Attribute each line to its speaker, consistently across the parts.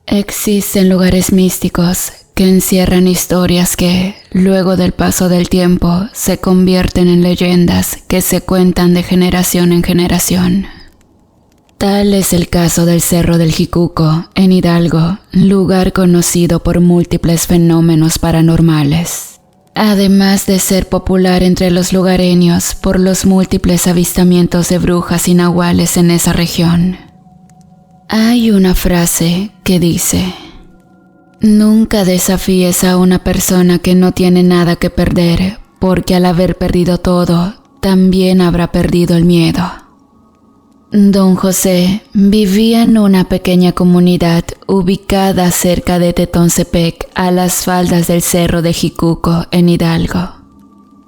Speaker 1: Existen lugares místicos que encierran historias que, luego del paso del tiempo, se convierten en leyendas que se cuentan de generación en generación. Tal es el caso del Cerro del Jicuco, en Hidalgo, lugar conocido por múltiples fenómenos paranormales. Además de ser popular entre los lugareños por los múltiples avistamientos de brujas y nahuales en esa región. Hay una frase que dice: nunca desafíes a una persona que no tiene nada que perder, porque al haber perdido todo, también habrá perdido el miedo. Don José vivía en una pequeña comunidad ubicada cerca de Tetoncepec, a las faldas del Cerro de Jicuco, en Hidalgo.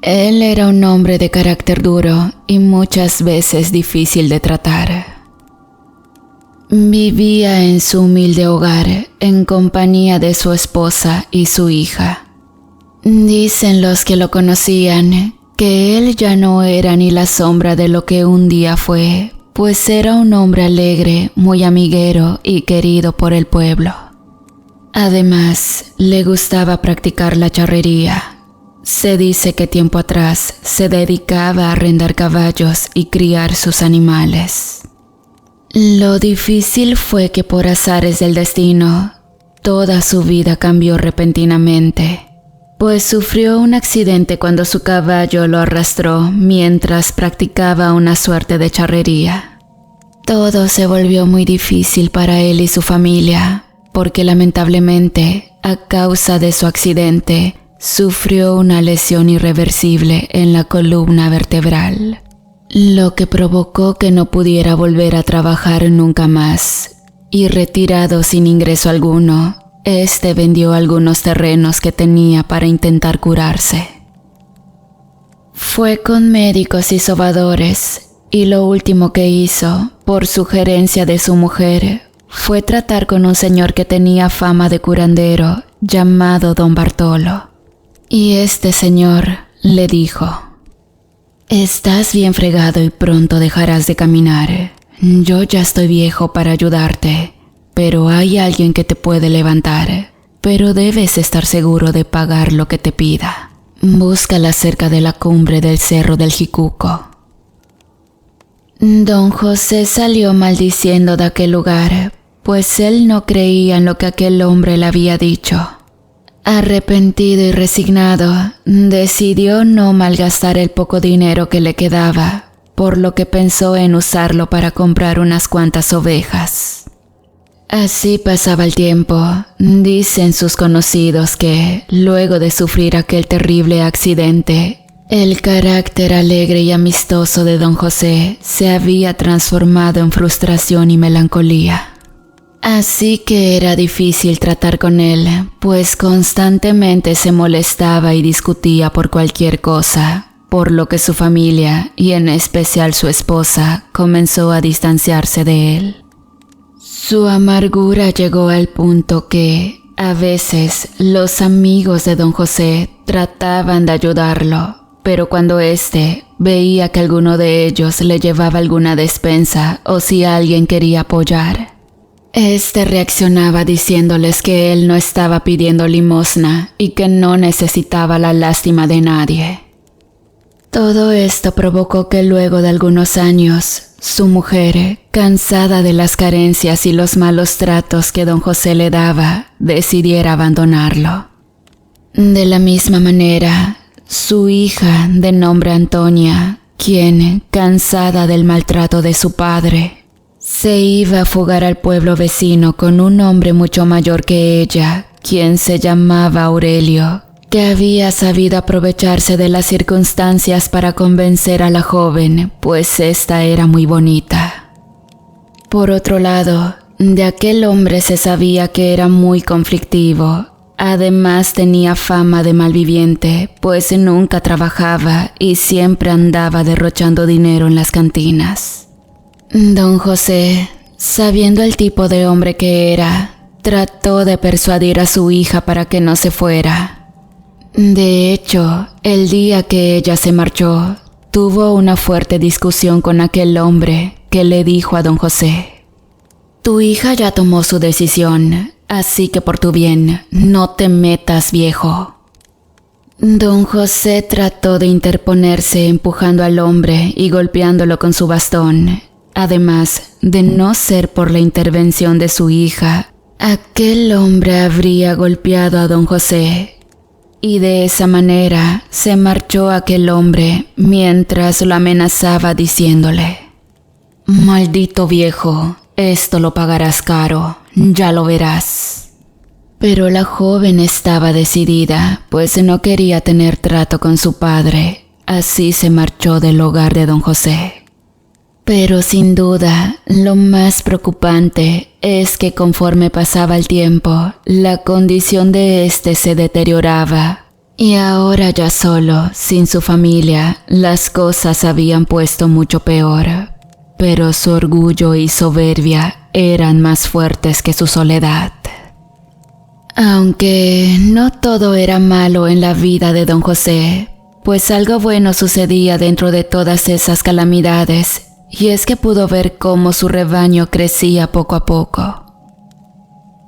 Speaker 1: Él era un hombre de carácter duro y muchas veces difícil de tratar. Vivía en su humilde hogar en compañía de su esposa y su hija. Dicen los que lo conocían que él ya no era ni la sombra de lo que un día fue, pues era un hombre alegre, muy amiguero y querido por el pueblo. Además, le gustaba practicar la charrería. Se dice que tiempo atrás se dedicaba a arrendar caballos y criar sus animales. Lo difícil fue que por azares del destino, toda su vida cambió repentinamente, pues sufrió un accidente cuando su caballo lo arrastró mientras practicaba una suerte de charrería. Todo se volvió muy difícil para él y su familia, porque lamentablemente, a causa de su accidente, sufrió una lesión irreversible en la columna vertebral, lo que provocó que no pudiera volver a trabajar nunca más, y retirado sin ingreso alguno, vendió algunos terrenos que tenía para intentar curarse. Fue con médicos y sobadores, y lo último que hizo, por sugerencia de su mujer, fue tratar con un señor que tenía fama de curandero, llamado Don Bartolo. Y este señor le dijo: estás bien fregado y pronto dejarás de caminar. Yo ya estoy viejo para ayudarte, pero hay alguien que te puede levantar, pero debes estar seguro de pagar lo que te pida. Búscala cerca de la cumbre del Cerro del Jicuco. Don José salió maldiciendo de aquel lugar, pues él no creía en lo que aquel hombre le había dicho. Arrepentido y resignado, decidió no malgastar el poco dinero que le quedaba, por lo que pensó en usarlo para comprar unas cuantas ovejas. Así pasaba el tiempo. Dicen sus conocidos que, luego de sufrir aquel terrible accidente, el carácter alegre y amistoso de Don José se había transformado en frustración y melancolía. Así que era difícil tratar con él, pues constantemente se molestaba y discutía por cualquier cosa, por lo que su familia, y en especial su esposa, comenzó a distanciarse de él. Su amargura llegó al punto que, a veces, los amigos de Don José trataban de ayudarlo, pero cuando veía que alguno de ellos le llevaba alguna despensa o si alguien quería apoyar, reaccionaba diciéndoles que él no estaba pidiendo limosna y que no necesitaba la lástima de nadie. Todo esto provocó que luego de algunos años, su mujer, cansada de las carencias y los malos tratos que Don José le daba, decidiera abandonarlo. De la misma manera, su hija, de nombre Antonia, quien, cansada del maltrato de su padre, se iba a fugar al pueblo vecino con un hombre mucho mayor que ella, quien se llamaba Aurelio, que había sabido aprovecharse de las circunstancias para convencer a la joven, pues esta era muy bonita. Por otro lado, de aquel hombre se sabía que era muy conflictivo. Además tenía fama de malviviente, pues nunca trabajaba y siempre andaba derrochando dinero en las cantinas. Don José, sabiendo el tipo de hombre que era, trató de persuadir a su hija para que no se fuera. De hecho, el día que ella se marchó, tuvo una fuerte discusión con aquel hombre que le dijo a Don José: «Tu hija ya tomó su decisión, así que por tu bien, no te metas, viejo. Don José trató de interponerse empujando al hombre y golpeándolo con su bastón. Además, de no ser por la intervención de su hija, aquel hombre habría golpeado a don José. Y de esa manera se marchó aquel hombre mientras lo amenazaba diciéndole: «Maldito viejo, esto lo pagarás caro, ya lo verás». Pero la joven estaba decidida, pues no quería tener trato con su padre, así se marchó del hogar de don José. Pero sin duda, lo más preocupante es que conforme pasaba el tiempo, la condición de éste se deterioraba. Y ahora ya solo, sin su familia, las cosas habían puesto mucho peor. Pero su orgullo y soberbia eran más fuertes que su soledad. Aunque no todo era malo en la vida de don José, pues algo bueno sucedía dentro de todas esas calamidades. Y es que pudo ver cómo su rebaño crecía poco a poco.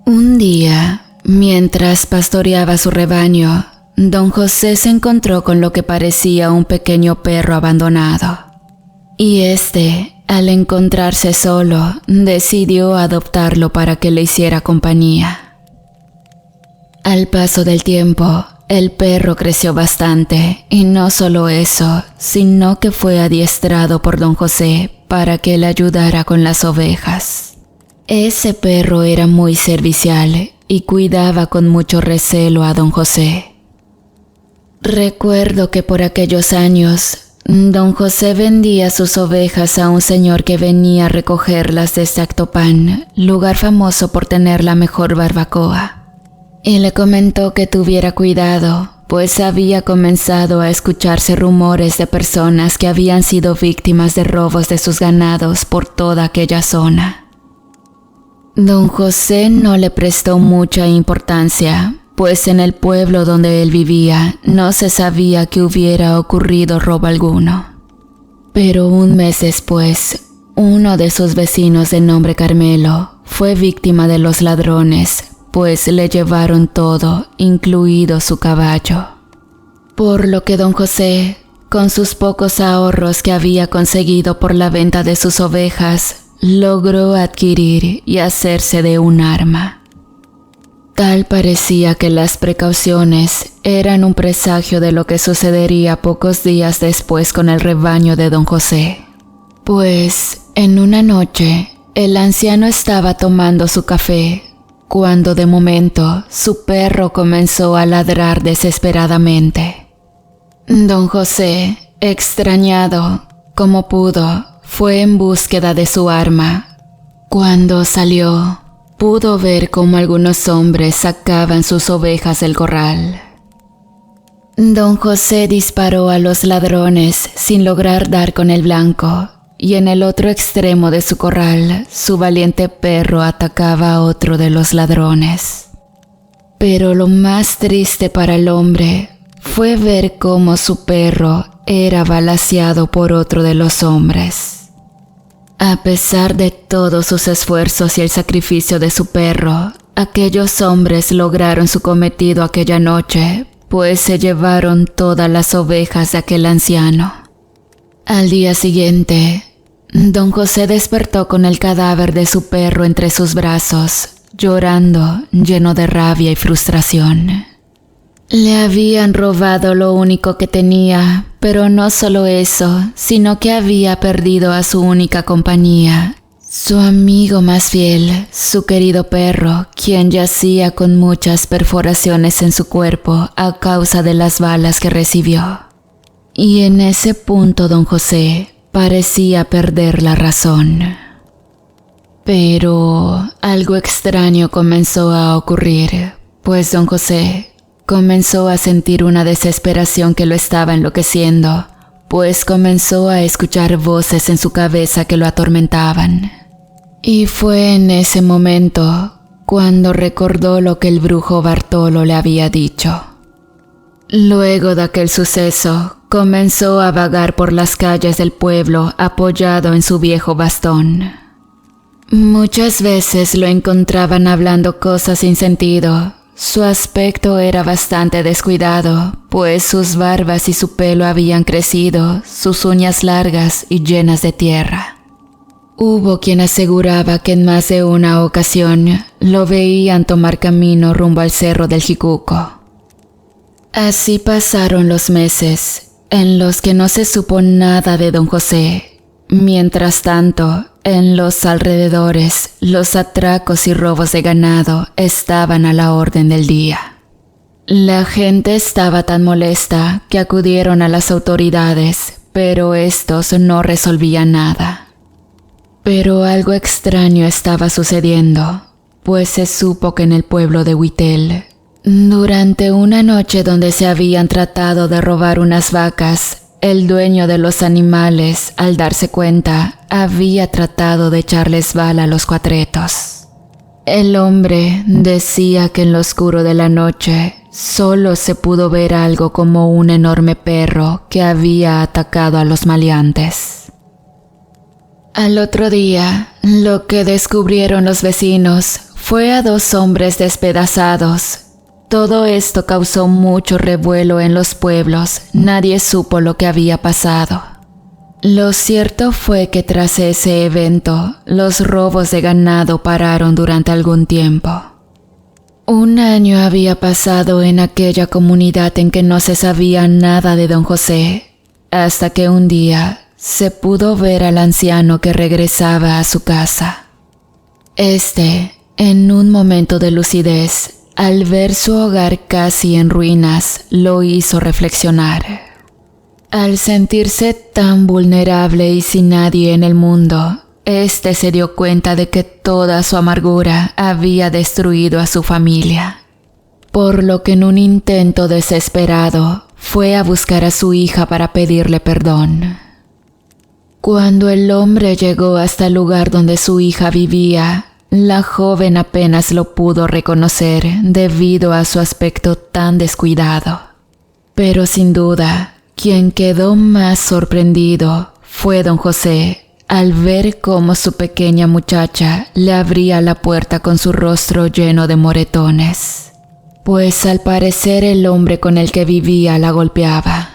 Speaker 1: Un día, mientras pastoreaba su rebaño, don José se encontró con lo que parecía un pequeño perro abandonado. Y al encontrarse solo, decidió adoptarlo para que le hiciera compañía. Al paso del tiempo, el perro creció bastante, y no solo eso, sino que fue adiestrado por don José para que le ayudara con las ovejas. Ese perro era muy servicial y cuidaba con mucho recelo a don José. Recuerdo que por aquellos años, don José vendía sus ovejas a un señor que venía a recogerlas desde Actopan, lugar famoso por tener la mejor barbacoa. Y le comentó que tuviera cuidado, pues había comenzado a escucharse rumores de personas que habían sido víctimas de robos de sus ganados por toda aquella zona. Don José no le prestó mucha importancia, pues en el pueblo donde él vivía no se sabía que hubiera ocurrido robo alguno. Pero un mes después, uno de sus vecinos de nombre Carmelo fue víctima de los ladrones, pues le llevaron todo, incluido su caballo. Por lo que don José, con sus pocos ahorros que había conseguido por la venta de sus ovejas, logró adquirir y hacerse de un arma. Tal parecía que las precauciones eran un presagio de lo que sucedería pocos días después con el rebaño de don José. Pues, en una noche, el anciano estaba tomando su café, cuando de momento su perro comenzó a ladrar desesperadamente. Don José, extrañado como pudo, fue en búsqueda de su arma. Cuando salió, pudo ver cómo algunos hombres sacaban sus ovejas del corral. Don José disparó a los ladrones sin lograr dar con el blanco. Y en el otro extremo de su corral, su valiente perro atacaba a otro de los ladrones. Pero lo más triste para el hombre fue ver cómo su perro era balaceado por otro de los hombres. A pesar de todos sus esfuerzos y el sacrificio de su perro, aquellos hombres lograron su cometido aquella noche, pues se llevaron todas las ovejas de aquel anciano. Al día siguiente, don José despertó con el cadáver de su perro entre sus brazos, llorando, lleno de rabia y frustración. Le habían robado lo único que tenía, pero no solo eso, sino que había perdido a su única compañía, su amigo más fiel, su querido perro, quien yacía con muchas perforaciones en su cuerpo a causa de las balas que recibió. Y en ese punto don José parecía perder la razón. Pero algo extraño comenzó a ocurrir, pues don José comenzó a sentir una desesperación que lo estaba enloqueciendo, pues comenzó a escuchar voces en su cabeza que lo atormentaban. Y fue en ese momento cuando recordó lo que el brujo Bartolo le había dicho. Luego de aquel suceso, comenzó a vagar por las calles del pueblo apoyado en su viejo bastón. Muchas veces lo encontraban hablando cosas sin sentido. Su aspecto era bastante descuidado, pues sus barbas y su pelo habían crecido, sus uñas largas y llenas de tierra. Hubo quien aseguraba que en más de una ocasión lo veían tomar camino rumbo al cerro del Jicuco. Así pasaron los meses, en los que no se supo nada de don José. Mientras tanto, en los alrededores, los atracos y robos de ganado estaban a la orden del día. La gente estaba tan molesta que acudieron a las autoridades, pero estos no resolvían nada. Pero algo extraño estaba sucediendo, pues se supo que en el pueblo de Huitel, durante una noche donde se habían tratado de robar unas vacas, el dueño de los animales, al darse cuenta, había tratado de echarles bala a los cuatretos. El hombre decía que en lo oscuro de la noche solo se pudo ver algo como un enorme perro que había atacado a los maleantes. Al otro día, lo que descubrieron los vecinos fue a 2 hombres despedazados. Todo esto causó mucho revuelo en los pueblos, nadie supo lo que había pasado. Lo cierto fue que tras ese evento, los robos de ganado pararon durante algún tiempo. 1 año había pasado en aquella comunidad en que no se sabía nada de don José, hasta que un día se pudo ver al anciano que regresaba a su casa. En un momento de lucidez, al ver su hogar casi en ruinas, lo hizo reflexionar. Al sentirse tan vulnerable y sin nadie en el mundo, se dio cuenta de que toda su amargura había destruido a su familia. Por lo que en un intento desesperado, fue a buscar a su hija para pedirle perdón. Cuando el hombre llegó hasta el lugar donde su hija vivía, la joven apenas lo pudo reconocer debido a su aspecto tan descuidado. Pero sin duda, quien quedó más sorprendido fue don José al ver cómo su pequeña muchacha le abría la puerta con su rostro lleno de moretones, pues al parecer el hombre con el que vivía la golpeaba.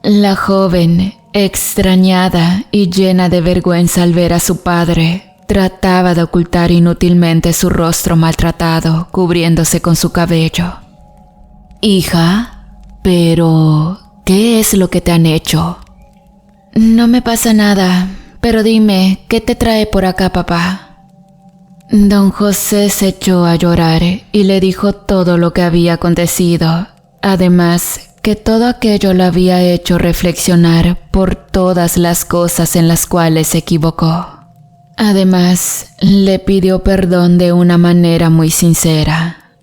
Speaker 1: La joven, extrañada y llena de vergüenza al ver a su padre, trataba de ocultar inútilmente su rostro maltratado, cubriéndose con su cabello. «Hija, pero ¿qué es lo que te han hecho?» «No me pasa nada, pero dime, ¿qué te trae por acá, papá?» Don José se echó a llorar y le dijo todo lo que había acontecido, además que todo aquello lo había hecho reflexionar por todas las cosas en las cuales se equivocó. Además, le pidió perdón de una manera muy sincera.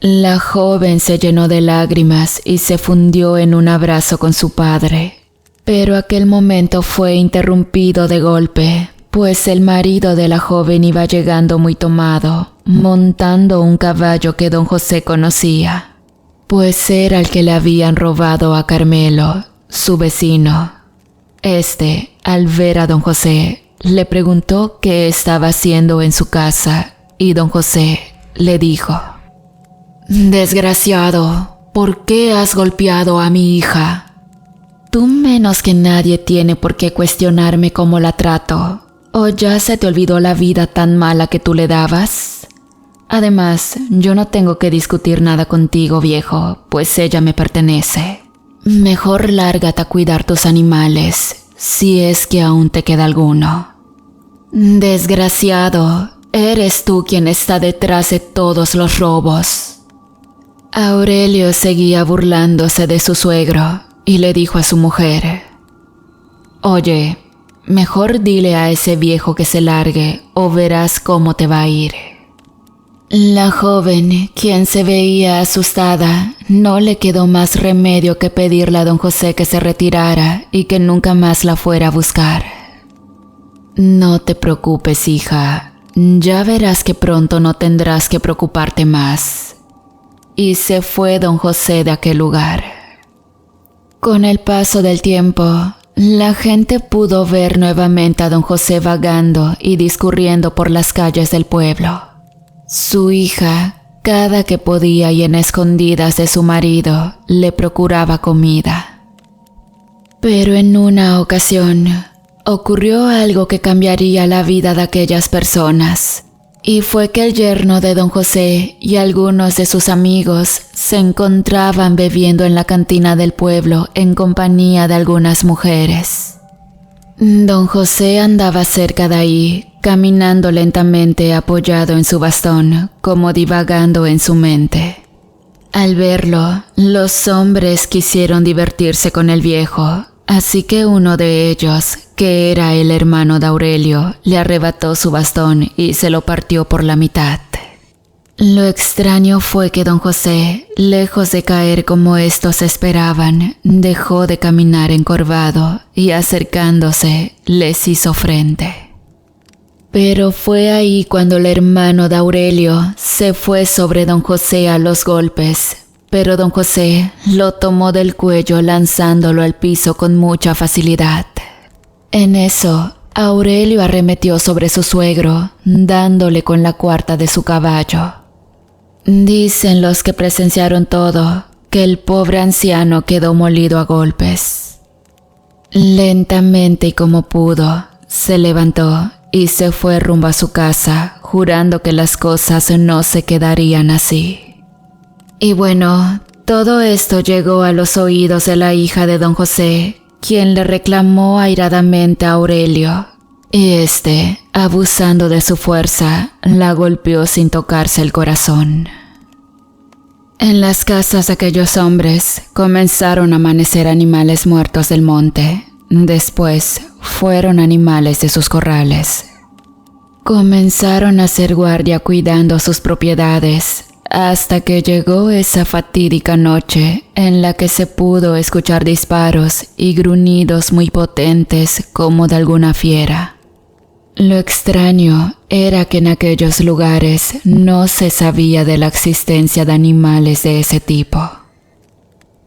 Speaker 1: La joven se llenó de lágrimas y se fundió en un abrazo con su padre, pero aquel momento fue interrumpido de golpe, pues el marido de la joven iba llegando muy tomado, montando un caballo que don José conocía, pues era el que le habían robado a Carmelo, su vecino. Al ver a don José, le preguntó qué estaba haciendo en su casa y don José le dijo: «Desgraciado, ¿por qué has golpeado a mi hija? Tú menos que nadie tiene por qué cuestionarme cómo la trato, ¿o ya se te olvidó la vida tan mala que tú le dabas? Además, yo no tengo que discutir nada contigo, viejo, pues ella me pertenece. Mejor lárgate a cuidar tus animales, si es que aún te queda alguno. Desgraciado, eres tú quien está detrás de todos los robos». Aurelio seguía burlándose de su suegro y le dijo a su mujer: «Oye, mejor dile a ese viejo que se largue o verás cómo te va a ir». La joven, quien se veía asustada, no le quedó más remedio que pedirle a don José que se retirara y que nunca más la fuera a buscar. «No te preocupes, hija, ya verás que pronto no tendrás que preocuparte más». Y se fue don José de aquel lugar. Con el paso del tiempo, la gente pudo ver nuevamente a don José vagando y discurriendo por las calles del pueblo. Su hija, cada que podía y en escondidas de su marido, le procuraba comida. Pero en una ocasión, ocurrió algo que cambiaría la vida de aquellas personas. Y fue que el yerno de don José y algunos de sus amigos se encontraban bebiendo en la cantina del pueblo en compañía de algunas mujeres. Don José andaba cerca de ahí, caminando lentamente apoyado en su bastón, como divagando en su mente. Al verlo, los hombres quisieron divertirse con el viejo, así que uno de ellos, que era el hermano de Aurelio, le arrebató su bastón y se lo partió por la mitad. Lo extraño fue que don José, lejos de caer como estos esperaban, dejó de caminar encorvado y acercándose, les hizo frente. Pero fue ahí cuando el hermano de Aurelio se fue sobre don José a los golpes, pero don José lo tomó del cuello lanzándolo al piso con mucha facilidad. En eso, Aurelio arremetió sobre su suegro, dándole con la cuarta de su caballo. Dicen los que presenciaron todo, que el pobre anciano quedó molido a golpes. Lentamente y como pudo, se levantó y se fue rumbo a su casa, jurando que las cosas no se quedarían así. Y bueno, todo esto llegó a los oídos de la hija de don José, quien le reclamó airadamente a Aurelio, y este, abusando de su fuerza, la golpeó sin tocarse el corazón. En las casas de aquellos hombres comenzaron a amanecer animales muertos del monte, después fueron animales de sus corrales. Comenzaron a hacer guardia cuidando sus propiedades, hasta que llegó esa fatídica noche en la que se pudo escuchar disparos y gruñidos muy potentes como de alguna fiera. Lo extraño era que en aquellos lugares no se sabía de la existencia de animales de ese tipo.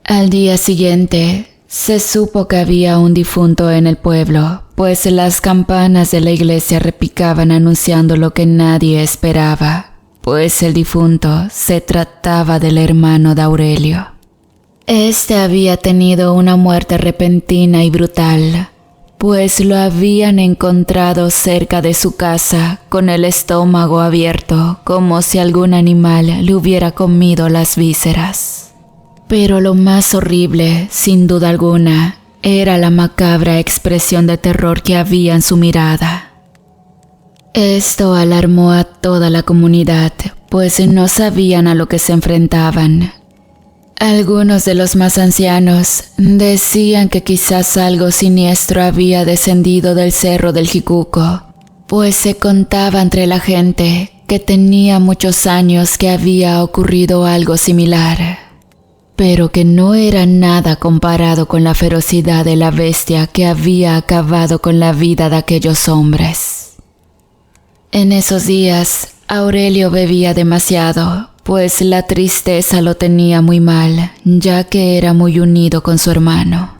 Speaker 1: Al día siguiente, se supo que había un difunto en el pueblo, pues las campanas de la iglesia repicaban anunciando lo que nadie esperaba, pues el difunto se trataba del hermano de Aurelio. Este había tenido una muerte repentina y brutal, pues lo habían encontrado cerca de su casa con el estómago abierto, como si algún animal le hubiera comido las vísceras. Pero lo más horrible, sin duda alguna, era la macabra expresión de terror que había en su mirada. Esto alarmó a toda la comunidad, pues no sabían a lo que se enfrentaban. Algunos de los más ancianos decían que quizás algo siniestro había descendido del cerro del Jicuco, pues se contaba entre la gente que tenía muchos años que había ocurrido algo similar, pero que no era nada comparado con la ferocidad de la bestia que había acabado con la vida de aquellos hombres. En esos días, Aurelio bebía demasiado, pues la tristeza lo tenía muy mal, ya que era muy unido con su hermano.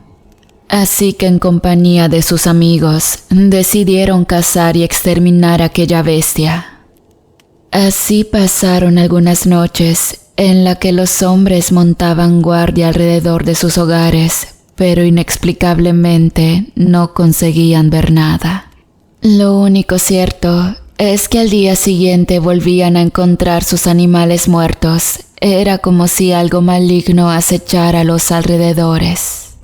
Speaker 1: Así que en compañía de sus amigos, decidieron cazar y exterminar a aquella bestia. Así pasaron algunas noches en las que los hombres montaban guardia alrededor de sus hogares, pero inexplicablemente no conseguían ver nada. Lo único cierto es que al día siguiente volvían a encontrar sus animales muertos. Era como si algo maligno acechara a los alrededores.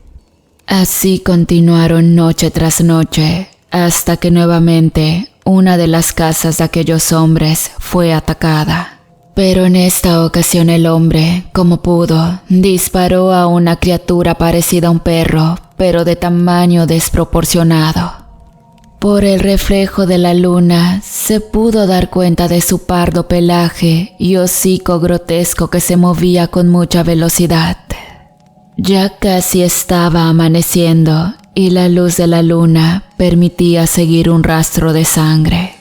Speaker 1: Así continuaron noche tras noche, hasta que nuevamente una de las casas de aquellos hombres fue atacada. Pero en esta ocasión el hombre, como pudo, disparó a una criatura parecida a un perro, pero de tamaño desproporcionado. Por el reflejo de la luna se pudo dar cuenta de su pardo pelaje y hocico grotesco que se movía con mucha velocidad. Ya casi estaba amaneciendo y la luz de la luna permitía seguir un rastro de sangre.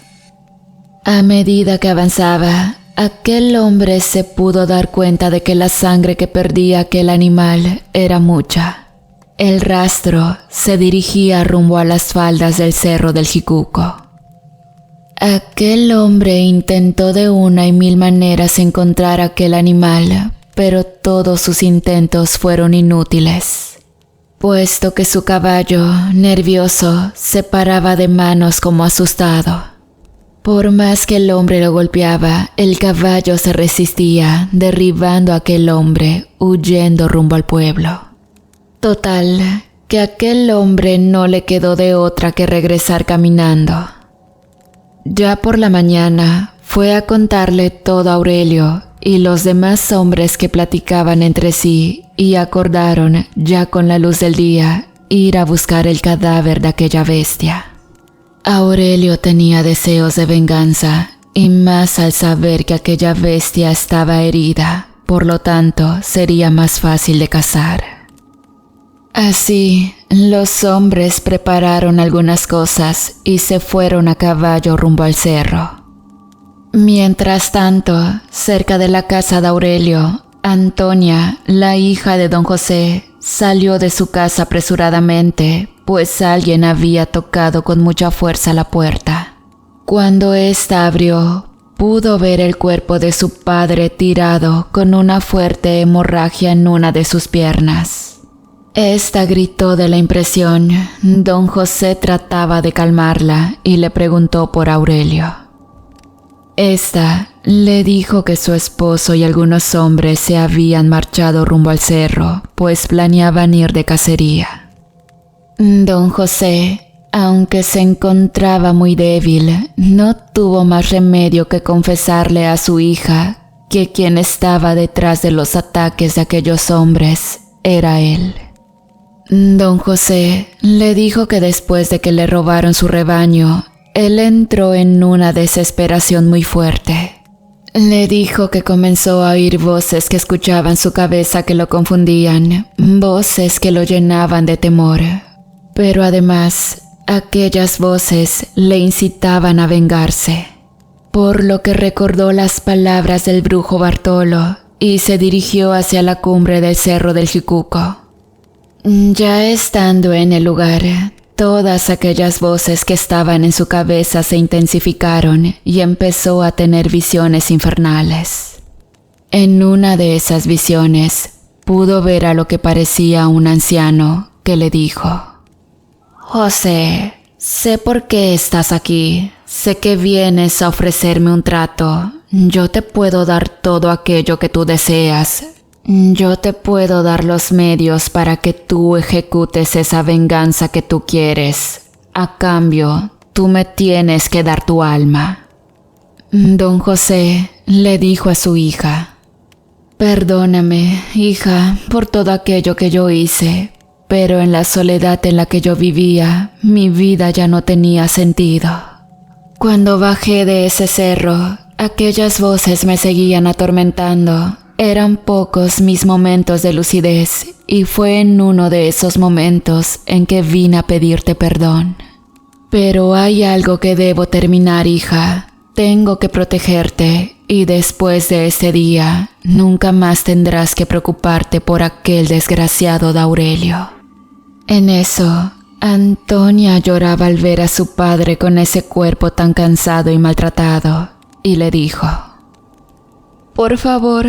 Speaker 1: A medida que avanzaba, aquel hombre se pudo dar cuenta de que la sangre que perdía aquel animal era mucha. el rastro se dirigía rumbo a las faldas del cerro del Jicuco. Aquel hombre intentó de una y mil maneras encontrar aquel animal, pero todos sus intentos fueron inútiles, puesto que su caballo, nervioso, se paraba de manos como asustado. Por más que el hombre lo golpeaba, el caballo se resistía, derribando a aquel hombre, huyendo rumbo al pueblo. Total, que a aquel hombre no le quedó de otra que regresar caminando. Ya por la mañana fue a contarle todo a Aurelio y los demás hombres que platicaban entre sí y acordaron, ya con la luz del día, ir a buscar el cadáver de aquella bestia. Aurelio tenía deseos de venganza y más al saber que aquella bestia estaba herida, por lo tanto sería más fácil de cazar. Así, los hombres prepararon algunas cosas y se fueron a caballo rumbo al cerro. Mientras tanto, cerca de la casa de Aurelio, Antonia, la hija de don José, salió de su casa apresuradamente, pues alguien había tocado con mucha fuerza la puerta. Cuando ésta abrió, pudo ver el cuerpo de su padre tirado con una fuerte hemorragia en una de sus piernas. Esta gritó de la impresión. Don José trataba de calmarla y le preguntó por Aurelio. Esta le dijo que su esposo y algunos hombres se habían marchado rumbo al cerro, pues planeaban ir de cacería. Don José, aunque se encontraba muy débil, no tuvo más remedio que confesarle a su hija que quien estaba detrás de los ataques de aquellos hombres era él. Don José le dijo que después de que le robaron su rebaño, él entró en una desesperación muy fuerte. Le dijo que comenzó a oír voces que escuchaban su cabeza que lo confundían, voces que lo llenaban de temor. Pero además, aquellas voces le incitaban a vengarse, por lo que recordó las palabras del brujo Bartolo y se dirigió hacia la cumbre del cerro del Jicuco. Ya estando en el lugar, todas aquellas voces que estaban en su cabeza se intensificaron y empezó a tener visiones infernales. En una de esas visiones, pudo ver a lo que parecía un anciano que le dijo: «José, sé por qué estás aquí, sé que vienes a ofrecerme un trato, yo te puedo dar todo aquello que tú deseas». Yo te puedo dar los medios para que tú ejecutes esa venganza que tú quieres. A cambio, tú me tienes que dar tu alma. Don José le dijo a su hija: «Perdóname, hija, por todo aquello que yo hice, pero en la soledad en la que yo vivía, mi vida ya no tenía sentido. Cuando bajé de ese cerro, aquellas voces me seguían atormentando. Eran pocos mis momentos de lucidez y fue en uno de esos momentos en que vine a pedirte perdón. Pero hay algo que debo terminar, hija. Tengo que protegerte y después de ese día nunca más tendrás que preocuparte por aquel desgraciado de Aurelio». En eso, Antonia lloraba al ver a su padre con ese cuerpo tan cansado y maltratado y le dijo: «Por favor,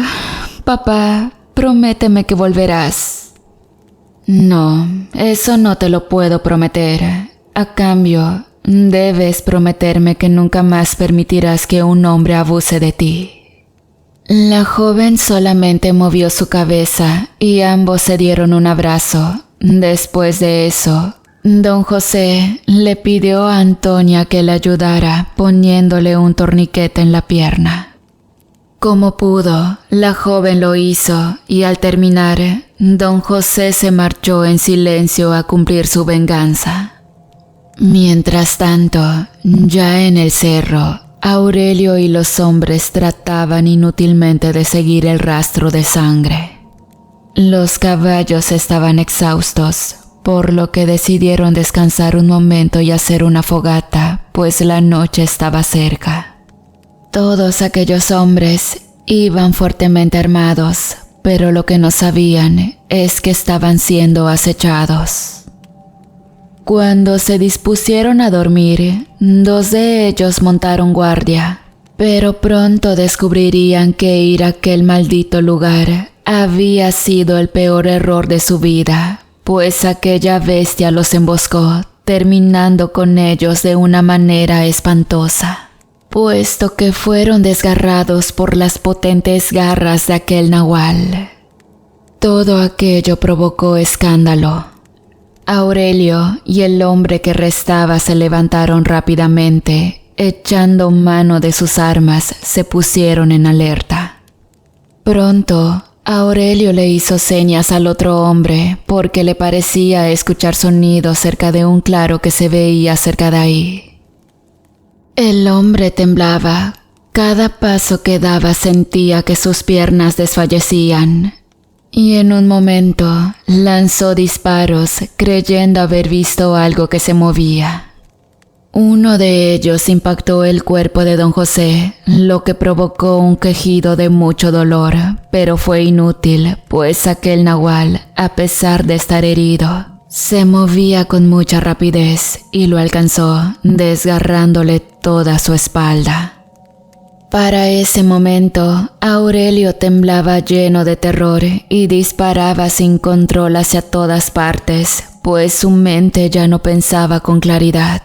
Speaker 1: papá, prométeme que volverás». «No, eso no te lo puedo prometer. A cambio, debes prometerme que nunca más permitirás que un hombre abuse de ti». La joven solamente movió su cabeza y ambos se dieron un abrazo. Después de eso, don José le pidió a Antonia que le ayudara poniéndole un torniquete en la pierna. Como pudo, la joven lo hizo y al terminar, don José se marchó en silencio a cumplir su venganza. Mientras tanto, ya en el cerro, Aurelio y los hombres trataban inútilmente de seguir el rastro de sangre. Los caballos estaban exhaustos, por lo que decidieron descansar un momento y hacer una fogata, pues la noche estaba cerca. Todos aquellos hombres iban fuertemente armados, pero lo que no sabían es que estaban siendo acechados. Cuando se dispusieron a dormir, 2 de ellos montaron guardia, pero pronto descubrirían que ir a aquel maldito lugar había sido el peor error de su vida, pues aquella bestia los emboscó, terminando con ellos de una manera espantosa, puesto que fueron desgarrados por las potentes garras de aquel nahual. Todo aquello provocó escándalo. Aurelio y el hombre que restaba se levantaron rápidamente, echando mano de sus armas, se pusieron en alerta. Pronto, Aurelio le hizo señas al otro hombre porque le parecía escuchar sonidos cerca de un claro que se veía cerca de ahí. El hombre temblaba. Cada paso que daba sentía que sus piernas desfallecían. Y en un momento lanzó disparos creyendo haber visto algo que se movía. Uno de ellos impactó el cuerpo de don José, lo que provocó un quejido de mucho dolor, pero fue inútil, pues aquel nahual, a pesar de estar herido, se movía con mucha rapidez y lo alcanzó, desgarrándole toda su espalda. Para ese momento, Aurelio temblaba lleno de terror y disparaba sin control hacia todas partes, pues su mente ya no pensaba con claridad.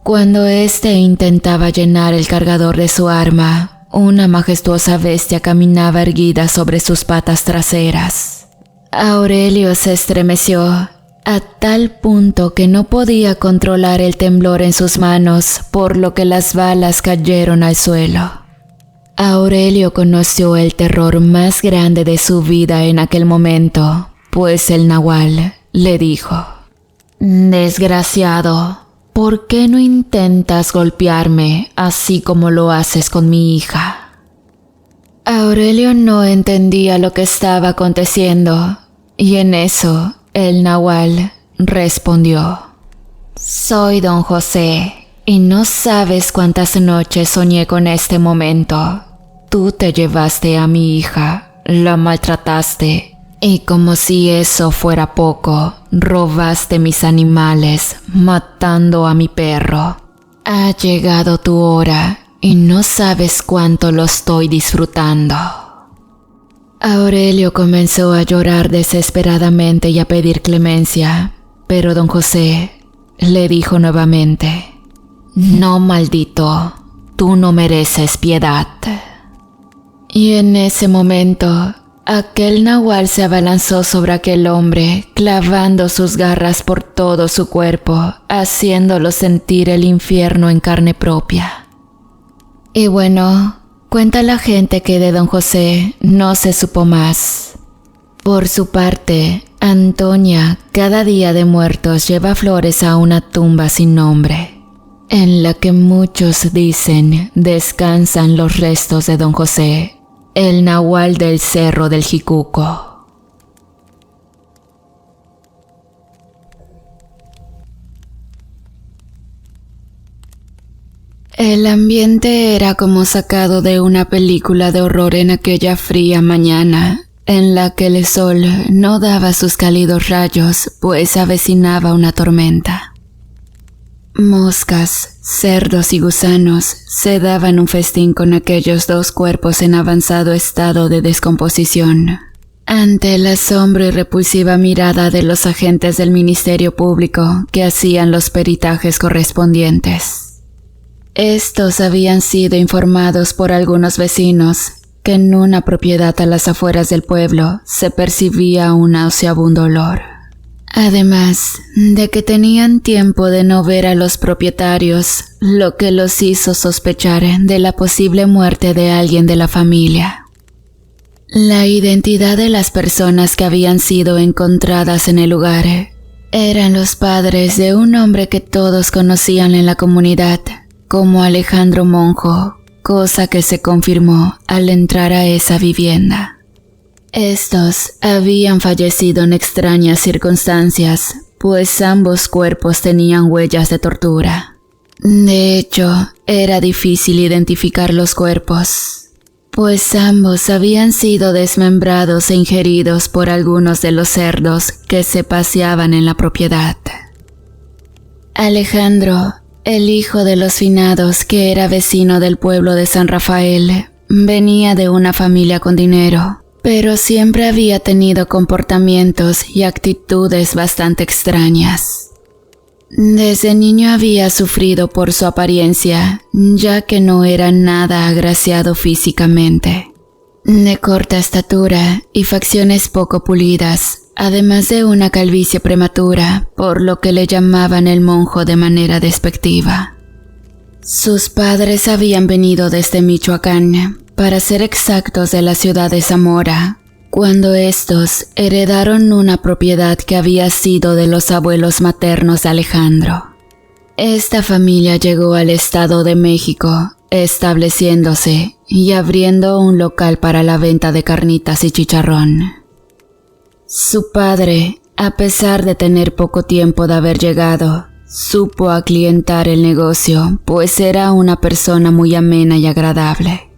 Speaker 1: Cuando éste intentaba llenar el cargador de su arma, una majestuosa bestia caminaba erguida sobre sus patas traseras. Aurelio se estremeció a tal punto que no podía controlar el temblor en sus manos, por lo que las balas cayeron al suelo. Aurelio conoció el terror más grande de su vida en aquel momento, pues el nahual le dijo: «Desgraciado, ¿por qué no intentas golpearme así como lo haces con mi hija?». Aurelio no entendía lo que estaba aconteciendo, y en eso el nahual respondió: «Soy don José, y no sabes cuántas noches soñé con este momento. Tú te llevaste a mi hija, la maltrataste, y como si eso fuera poco, robaste mis animales, matando a mi perro. Ha llegado tu hora, y no sabes cuánto lo estoy disfrutando». Aurelio comenzó a llorar desesperadamente y a pedir clemencia, pero don José le dijo nuevamente: «No, maldito, tú no mereces piedad». Y en ese momento, aquel nahual se abalanzó sobre aquel hombre, clavando sus garras por todo su cuerpo, haciéndolo sentir el infierno en carne propia. Y bueno, cuenta la gente que de don José no se supo más. Por su parte, Antonia cada día de muertos lleva flores a una tumba sin nombre, en la que muchos dicen descansan los restos de don José, el nahual del Cerro del Jicuco. El ambiente era como sacado de una película de horror en aquella fría mañana, en la que el sol no daba sus cálidos rayos, pues avecinaba una tormenta. Moscas, cerdos y gusanos se daban un festín con aquellos 2 cuerpos en avanzado estado de descomposición. Ante el asombro y repulsiva mirada de los agentes del Ministerio Público que hacían los peritajes correspondientes. Estos habían sido informados por algunos vecinos que en una propiedad a las afueras del pueblo se percibía un nauseabundo olor. Además de que tenían tiempo de no ver a los propietarios, lo que los hizo sospechar de la posible muerte de alguien de la familia. La identidad de las personas que habían sido encontradas en el lugar eran los padres de un hombre que todos conocían en la comunidad como Alejandro Monjo, cosa que se confirmó al entrar a esa vivienda. Estos habían fallecido en extrañas circunstancias, pues ambos cuerpos tenían huellas de tortura. De hecho, era difícil identificar los cuerpos, pues ambos habían sido desmembrados e ingeridos por algunos de los cerdos que se paseaban en la propiedad. Alejandro, el hijo de los finados, que era vecino del pueblo de San Rafael, venía de una familia con dinero, pero siempre había tenido comportamientos y actitudes bastante extrañas. Desde niño había sufrido por su apariencia, ya que no era nada agraciado físicamente. De corta estatura y facciones poco pulidas, además de una calvicie prematura, por lo que le llamaban el monjo de manera despectiva. Sus padres habían venido desde Michoacán, para ser exactos de la ciudad de Zamora, cuando estos heredaron una propiedad que había sido de los abuelos maternos de Alejandro. Esta familia llegó al Estado de México, estableciéndose y abriendo un local para la venta de carnitas y chicharrón. Su padre, a pesar de tener poco tiempo de haber llegado, supo aclientar el negocio, pues era una persona muy amena y agradable.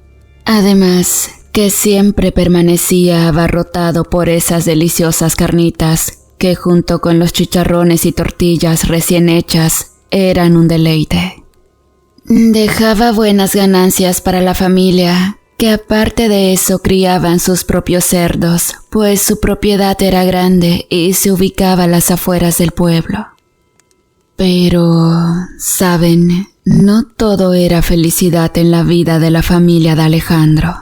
Speaker 1: Además, que siempre permanecía abarrotado por esas deliciosas carnitas que junto con los chicharrones y tortillas recién hechas eran un deleite. Dejaba buenas ganancias para la familia, que aparte de eso criaban sus propios cerdos, pues su propiedad era grande y se ubicaba a las afueras del pueblo. Pero, ¿saben? No todo era felicidad en la vida de la familia de Alejandro.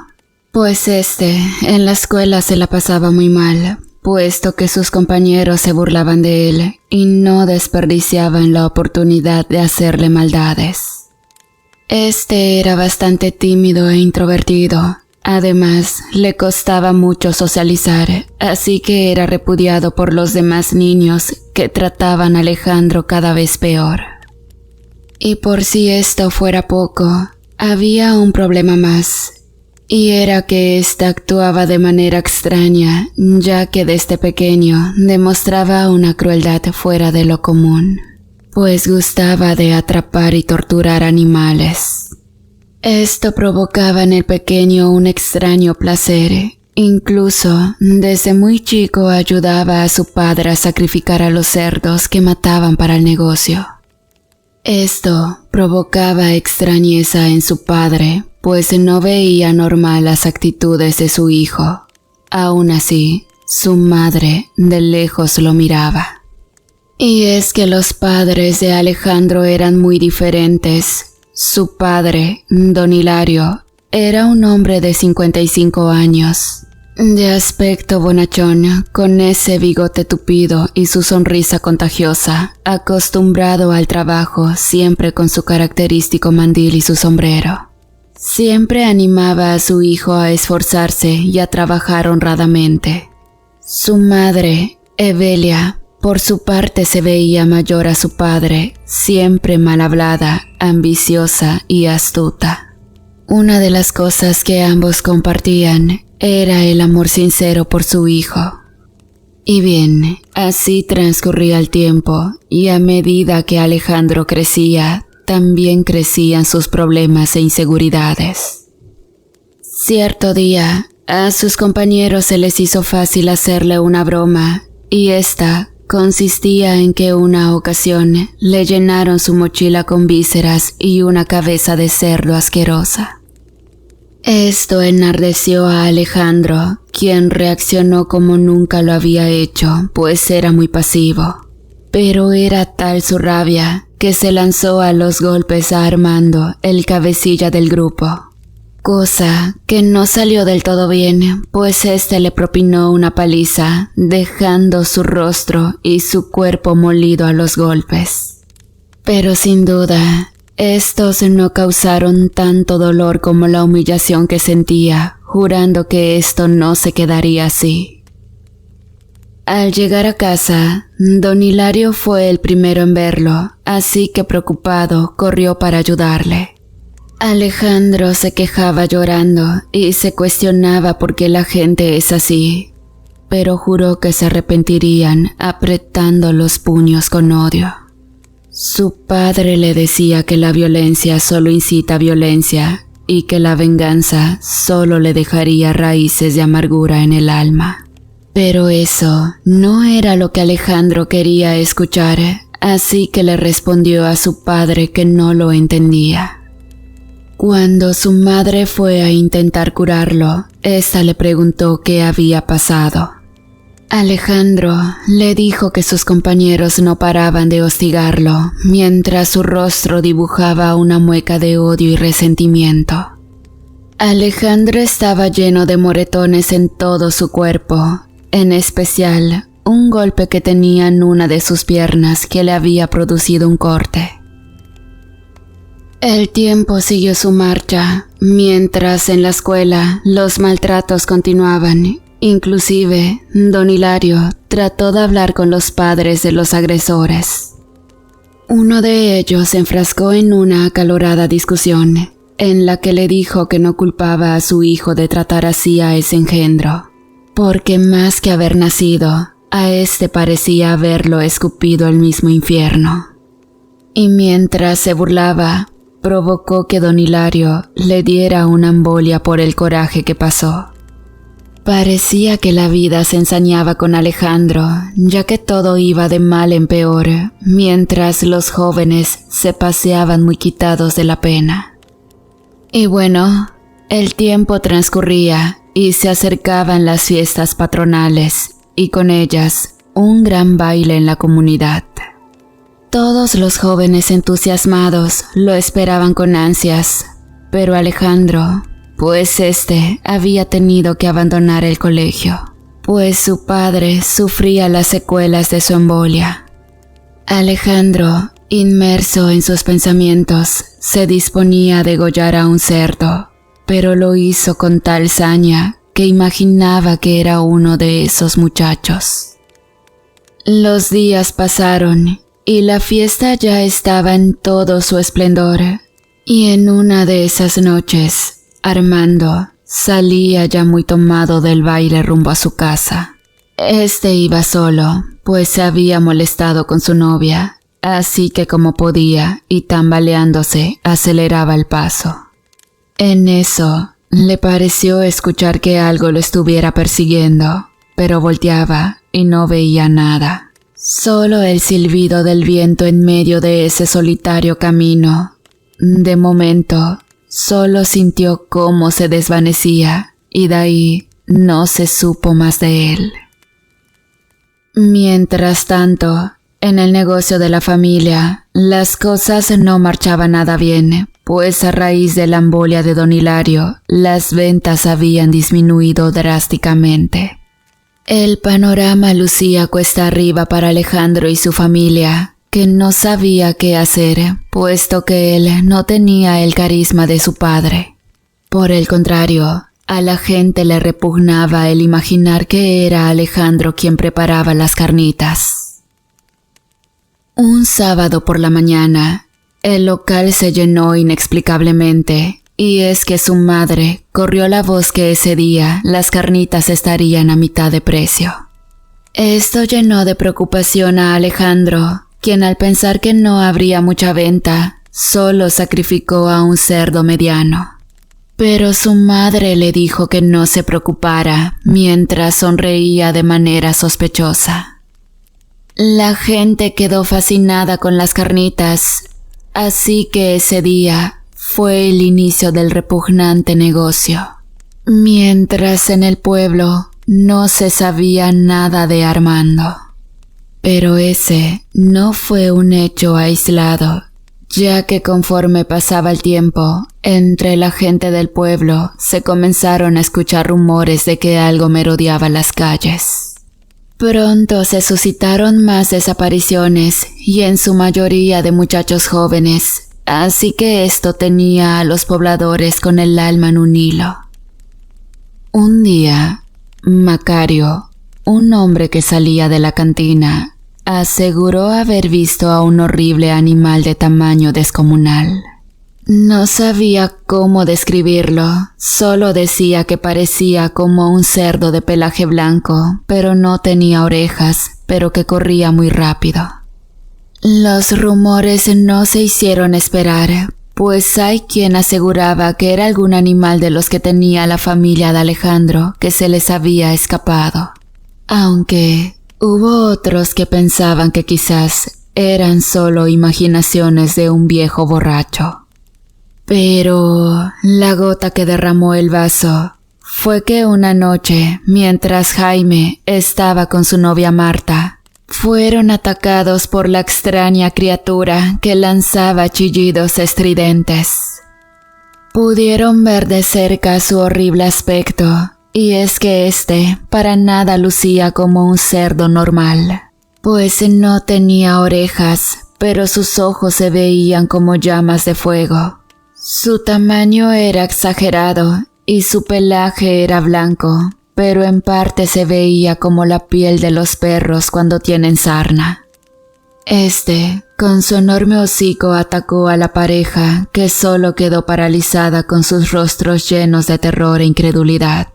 Speaker 1: Pues en la escuela se la pasaba muy mal, puesto que sus compañeros se burlaban de él y no desperdiciaban la oportunidad de hacerle maldades. Era bastante tímido e introvertido. Además, le costaba mucho socializar, así que era repudiado por los demás niños que trataban a Alejandro cada vez peor. Y por si esto fuera poco, había un problema más. Y era que ésta actuaba de manera extraña, ya que desde pequeño demostraba una crueldad fuera de lo común, pues gustaba de atrapar y torturar animales. Esto provocaba en el pequeño un extraño placer. Incluso, desde muy chico ayudaba a su padre a sacrificar a los cerdos que mataban para el negocio. Esto provocaba extrañeza en su padre, pues no veía normal las actitudes de su hijo. Aún así, su madre de lejos lo miraba. Y es que los padres de Alejandro eran muy diferentes. Su padre, don Hilario, era un hombre de 55 años, de aspecto bonachón, con ese bigote tupido y su sonrisa contagiosa, acostumbrado al trabajo, siempre con su característico mandil y su sombrero. Siempre animaba a su hijo a esforzarse y a trabajar honradamente. Su madre, Evelia, por su parte se veía mayor a su padre, siempre mal hablada, ambiciosa y astuta. Una de las cosas que ambos compartían era el amor sincero por su hijo. Y bien, así transcurría el tiempo, y a medida que Alejandro crecía, también crecían sus problemas e inseguridades. Cierto día, a sus compañeros se les hizo fácil hacerle una broma, y esta consistía en que una ocasión le llenaron su mochila con vísceras y una cabeza de cerdo asquerosa. Esto enardeció a Alejandro, quien reaccionó como nunca lo había hecho, pues era muy pasivo. Pero era tal su rabia que se lanzó a los golpes a Armando, el cabecilla del grupo. Cosa que no salió del todo bien, pues le propinó una paliza, dejando su rostro y su cuerpo molido a los golpes. Pero sin duda, estos no causaron tanto dolor como la humillación que sentía, jurando que esto no se quedaría así. Al llegar a casa, don Hilario fue el primero en verlo, así que preocupado corrió para ayudarle. Alejandro se quejaba llorando y se cuestionaba por qué la gente es así, pero juró que se arrepentirían apretando los puños con odio. Su padre le decía que la violencia solo incita violencia, y que la venganza solo le dejaría raíces de amargura en el alma. Pero eso no era lo que Alejandro quería escuchar, así que le respondió a su padre que no lo entendía. Cuando su madre fue a intentar curarlo, ésta le preguntó qué había pasado. Alejandro le dijo que sus compañeros no paraban de hostigarlo, mientras su rostro dibujaba una mueca de odio y resentimiento. Alejandro estaba lleno de moretones en todo su cuerpo, en especial un golpe que tenía en una de sus piernas que le había producido un corte. El tiempo siguió su marcha, mientras en la escuela los maltratos continuaban. Inclusive, don Hilario trató de hablar con los padres de los agresores. Uno de ellos se enfrascó en una acalorada discusión, en la que le dijo que no culpaba a su hijo de tratar así a ese engendro, porque más que haber nacido, a este parecía haberlo escupido al mismo infierno. Y mientras se burlaba, provocó que don Hilario le diera una embolia por el coraje que pasó. Parecía que la vida se ensañaba con Alejandro, ya que todo iba de mal en peor, mientras los jóvenes se paseaban muy quitados de la pena. Y bueno, el tiempo transcurría y se acercaban las fiestas patronales, y con ellas un gran baile en la comunidad. Todos los jóvenes entusiasmados lo esperaban con ansias, pero Alejandro, pues había tenido que abandonar el colegio, pues su padre sufría las secuelas de su embolia. Alejandro, inmerso en sus pensamientos, se disponía a degollar a un cerdo, pero lo hizo con tal saña que imaginaba que era uno de esos muchachos. Los días pasaron y la fiesta ya estaba en todo su esplendor, y en una de esas noches, Armando salía ya muy tomado del baile rumbo a su casa. Iba solo, pues se había molestado con su novia, así que como podía y tambaleándose aceleraba el paso. En eso, le pareció escuchar que algo lo estuviera persiguiendo, pero volteaba y no veía nada. Solo el silbido del viento en medio de ese solitario camino. De momento, solo sintió cómo se desvanecía y de ahí no se supo más de él. Mientras tanto, en el negocio de la familia, las cosas no marchaban nada bien, pues a raíz de la embolia de don Hilario, las ventas habían disminuido drásticamente. El panorama lucía cuesta arriba para Alejandro y su familia, que no sabía qué hacer, puesto que él no tenía el carisma de su padre. Por el contrario, a la gente le repugnaba el imaginar que era Alejandro quien preparaba las carnitas. Un sábado por la mañana, el local se llenó inexplicablemente, y es que su madre corrió la voz que ese día las carnitas estarían a mitad de precio. Esto llenó de preocupación a Alejandro, quien al pensar que no habría mucha venta, solo sacrificó a un cerdo mediano. Pero su madre le dijo que no se preocupara, mientras sonreía de manera sospechosa. La gente quedó fascinada con las carnitas, así que ese día fue el inicio del repugnante negocio. Mientras en el pueblo no se sabía nada de Armando. Pero ese no fue un hecho aislado, ya que conforme pasaba el tiempo, entre la gente del pueblo se comenzaron a escuchar rumores de que algo merodeaba las calles. Pronto se suscitaron más desapariciones y en su mayoría de muchachos jóvenes, así que esto tenía a los pobladores con el alma en un hilo. Un día, Macario, un hombre que salía de la cantina, aseguró haber visto a un horrible animal de tamaño descomunal. No sabía cómo describirlo, solo decía que parecía como un cerdo de pelaje blanco, pero no tenía orejas, pero que corría muy rápido. Los rumores no se hicieron esperar, pues hay quien aseguraba que era algún animal de los que tenía la familia de Alejandro que se les había escapado. Aunque hubo otros que pensaban que quizás eran solo imaginaciones de un viejo borracho. Pero la gota que derramó el vaso fue que una noche, mientras Jaime estaba con su novia Marta, fueron atacados por la extraña criatura que lanzaba chillidos estridentes. Pudieron ver de cerca su horrible aspecto, y es que este para nada lucía como un cerdo normal, pues no tenía orejas, pero sus ojos se veían como llamas de fuego. Su tamaño era exagerado y su pelaje era blanco, pero en parte se veía como la piel de los perros cuando tienen sarna. Con su enorme hocico atacó a la pareja, que solo quedó paralizada con sus rostros llenos de terror e incredulidad.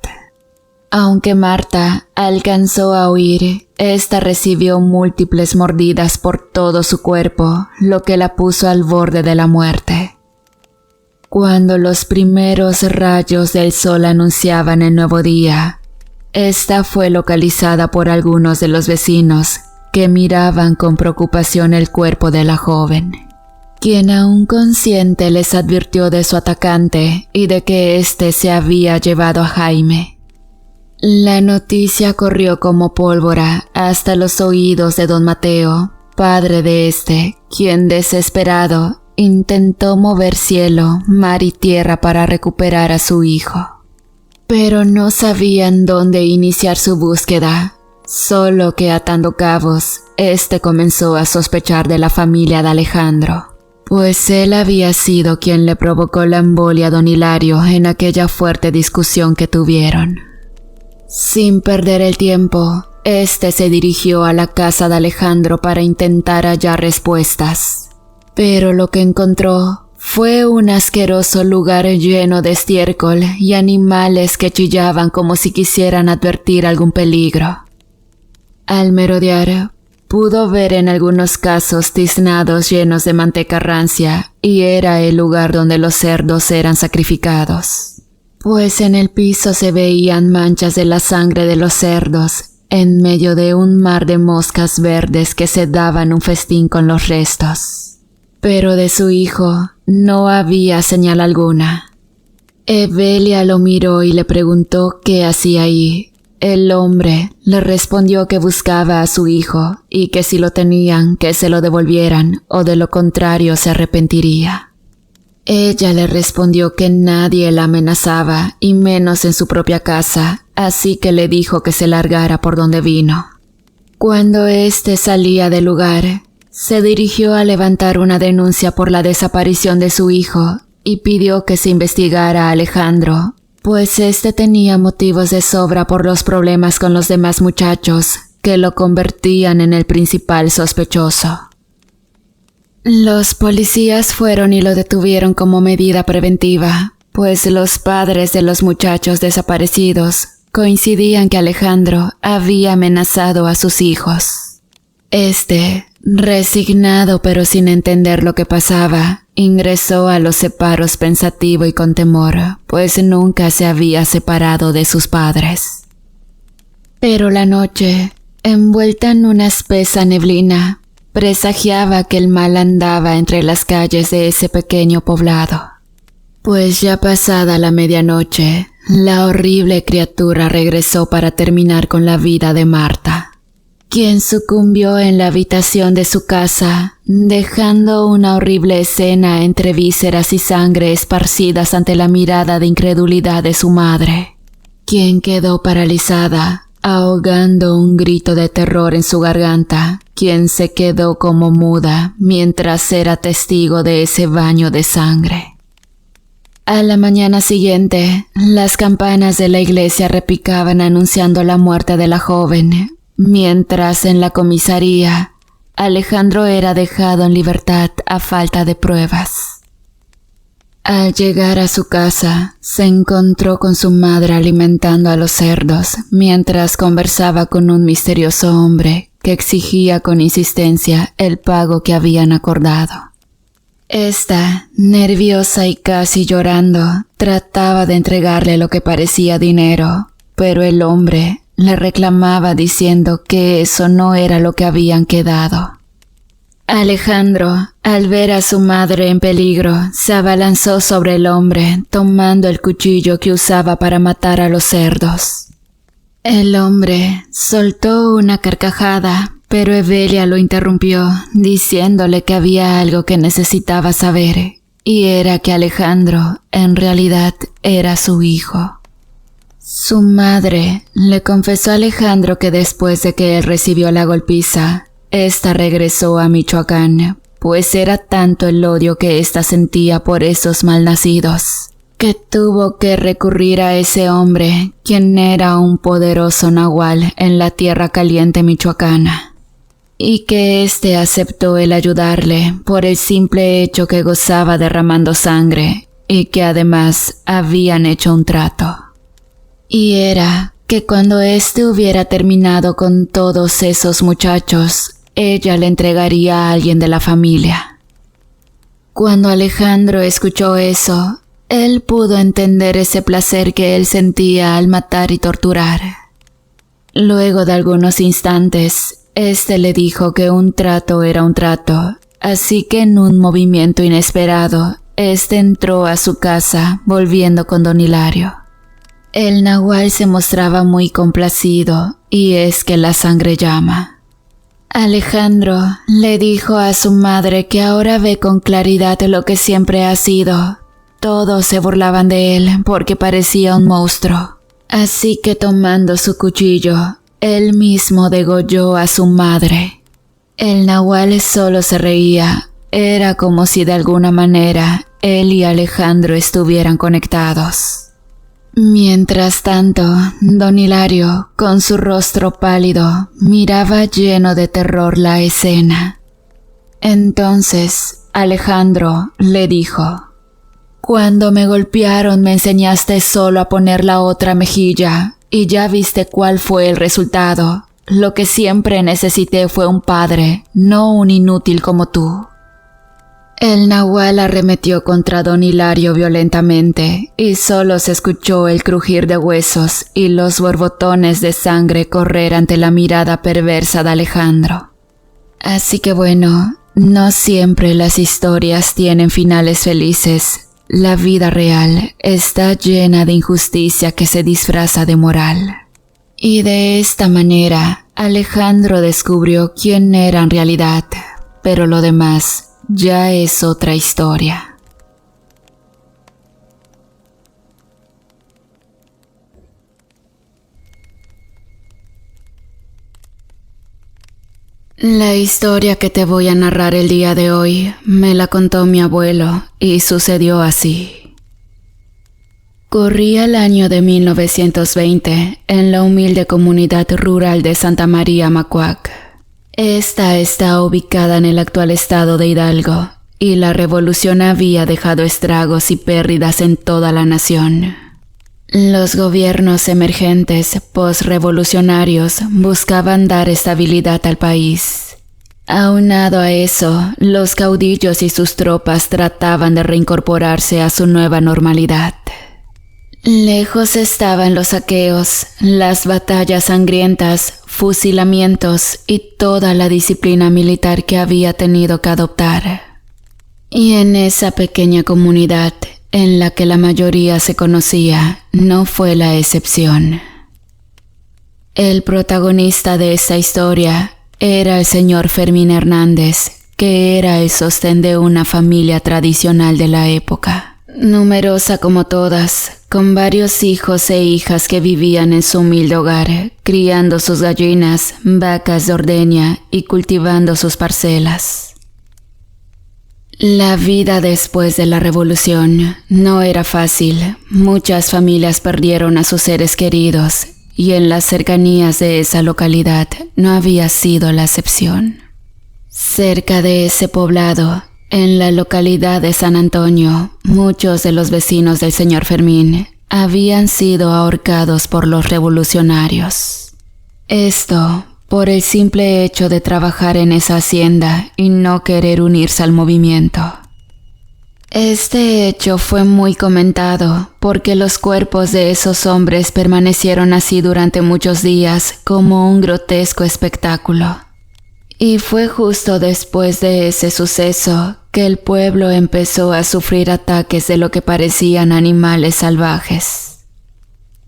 Speaker 1: Aunque Marta alcanzó a huir, esta recibió múltiples mordidas por todo su cuerpo, lo que la puso al borde de la muerte. Cuando los primeros rayos del sol anunciaban el nuevo día, esta fue localizada por algunos de los vecinos que miraban con preocupación el cuerpo de la joven, quien aún consciente les advirtió de su atacante y de que éste se había llevado a Jaime. La noticia corrió como pólvora hasta los oídos de don Mateo, padre de quien desesperado intentó mover cielo, mar y tierra para recuperar a su hijo. Pero no sabían dónde iniciar su búsqueda, solo que atando cabos, comenzó a sospechar de la familia de Alejandro, pues él había sido quien le provocó la embolia a don Hilario en aquella fuerte discusión que tuvieron. Sin perder el tiempo, se dirigió a la casa de Alejandro para intentar hallar respuestas. Pero lo que encontró fue un asqueroso lugar lleno de estiércol y animales que chillaban como si quisieran advertir algún peligro. Al merodear, pudo ver en algunos casos tiznados llenos de manteca rancia, y era el lugar donde los cerdos eran sacrificados, pues en el piso se veían manchas de la sangre de los cerdos, en medio de un mar de moscas verdes que se daban un festín con los restos. Pero de su hijo no había señal alguna. Evelia lo miró y le preguntó qué hacía ahí. El hombre le respondió que buscaba a su hijo y que si lo tenían, que se lo devolvieran o de lo contrario se arrepentiría. Ella le respondió que nadie la amenazaba y menos en su propia casa, así que le dijo que se largara por donde vino. Cuando salía del lugar, se dirigió a levantar una denuncia por la desaparición de su hijo y pidió que se investigara a Alejandro, pues tenía motivos de sobra por los problemas con los demás muchachos que lo convertían en el principal sospechoso. Los policías fueron y lo detuvieron como medida preventiva, pues los padres de los muchachos desaparecidos coincidían que Alejandro había amenazado a sus hijos. Resignado pero sin entender lo que pasaba, ingresó a los separos pensativo y con temor, pues nunca se había separado de sus padres. Pero la noche, envuelta en una espesa neblina, presagiaba que el mal andaba entre las calles de ese pequeño poblado. Pues ya pasada la medianoche, la horrible criatura regresó para terminar con la vida de Marta, quien sucumbió en la habitación de su casa, dejando una horrible escena entre vísceras y sangre esparcidas ante la mirada de incredulidad de su madre, quien quedó paralizada, ahogando un grito de terror en su garganta, quien se quedó como muda mientras era testigo de ese baño de sangre. A la mañana siguiente, las campanas de la iglesia repicaban anunciando la muerte de la joven, mientras en la comisaría, Alejandro era dejado en libertad a falta de pruebas. Al llegar a su casa, se encontró con su madre alimentando a los cerdos, mientras conversaba con un misterioso hombre que exigía con insistencia el pago que habían acordado. Esta, nerviosa y casi llorando, trataba de entregarle lo que parecía dinero, pero el hombre le reclamaba diciendo que eso no era lo que habían quedado. Alejandro, al ver a su madre en peligro, se abalanzó sobre el hombre, tomando el cuchillo que usaba para matar a los cerdos. El hombre soltó una carcajada, pero Evelia lo interrumpió, diciéndole que había algo que necesitaba saber, y era que Alejandro, en realidad, era su hijo. Su madre le confesó a Alejandro que después de que él recibió la golpiza, ésta regresó a Michoacán, pues era tanto el odio que ésta sentía por esos malnacidos, que tuvo que recurrir a ese hombre, quien era un poderoso nahual en la tierra caliente michoacana, y que éste aceptó el ayudarle por el simple hecho que gozaba derramando sangre, y que además habían hecho un trato. Y era que cuando éste hubiera terminado con todos esos muchachos, ella le entregaría a alguien de la familia. Cuando Alejandro escuchó eso, él pudo entender ese placer que él sentía al matar y torturar. Luego de algunos instantes, éste le dijo que un trato era un trato, así que en un movimiento inesperado, éste entró a su casa, volviendo con don Hilario. El nahual se mostraba muy complacido, y es que la sangre llama. Alejandro le dijo a su madre que ahora ve con claridad lo que siempre ha sido. Todos se burlaban de él porque parecía un monstruo. Así que tomando su cuchillo, él mismo degolló a su madre. El nahual solo se reía. Era como si de alguna manera él y Alejandro estuvieran conectados. Mientras tanto, don Hilario, con su rostro pálido, miraba lleno de terror la escena. Entonces, Alejandro le dijo: «Cuando me golpearon me enseñaste solo a poner la otra mejilla, y ya viste cuál fue el resultado. Lo que siempre necesité fue un padre, no un inútil como tú». El nahual arremetió contra don Hilario violentamente, y solo se escuchó el crujir de huesos y los borbotones de sangre correr ante la mirada perversa de Alejandro. Así que bueno, no siempre las historias tienen finales felices. La vida real está llena de injusticia que se disfraza de moral. Y de esta manera, Alejandro descubrió quién era en realidad, pero lo demás ya es otra historia. La historia que te voy a narrar el día de hoy me la contó mi abuelo y sucedió así. Corría el año de 1920 en la humilde comunidad rural de Santa María Macuac. Esta está ubicada en el actual estado de Hidalgo, y la revolución había dejado estragos y pérdidas en toda la nación. Los gobiernos emergentes postrevolucionarios buscaban dar estabilidad al país. Aunado a eso, los caudillos y sus tropas trataban de reincorporarse a su nueva normalidad. Lejos estaban los saqueos, las batallas sangrientas, fusilamientos y toda la disciplina militar que había tenido que adoptar. Y en esa pequeña comunidad, en la que la mayoría se conocía, no fue la excepción. El protagonista de esta historia era el señor Fermín Hernández, que era el sostén de una familia tradicional de la época, numerosa como todas, con varios hijos e hijas que vivían en su humilde hogar, criando sus gallinas, vacas de ordeña y cultivando sus parcelas. La vida después de la revolución no era fácil. Muchas familias perdieron a sus seres queridos, y en las cercanías de esa localidad no había sido la excepción. Cerca de ese poblado, en la localidad de San Antonio, muchos de los vecinos del señor Fermín habían sido ahorcados por los revolucionarios. Esto por el simple hecho de trabajar en esa hacienda y no querer unirse al movimiento. Este hecho fue muy comentado porque los cuerpos de esos hombres permanecieron así durante muchos días como un grotesco espectáculo. Y fue justo después de ese suceso que el pueblo empezó a sufrir ataques de lo que parecían animales salvajes.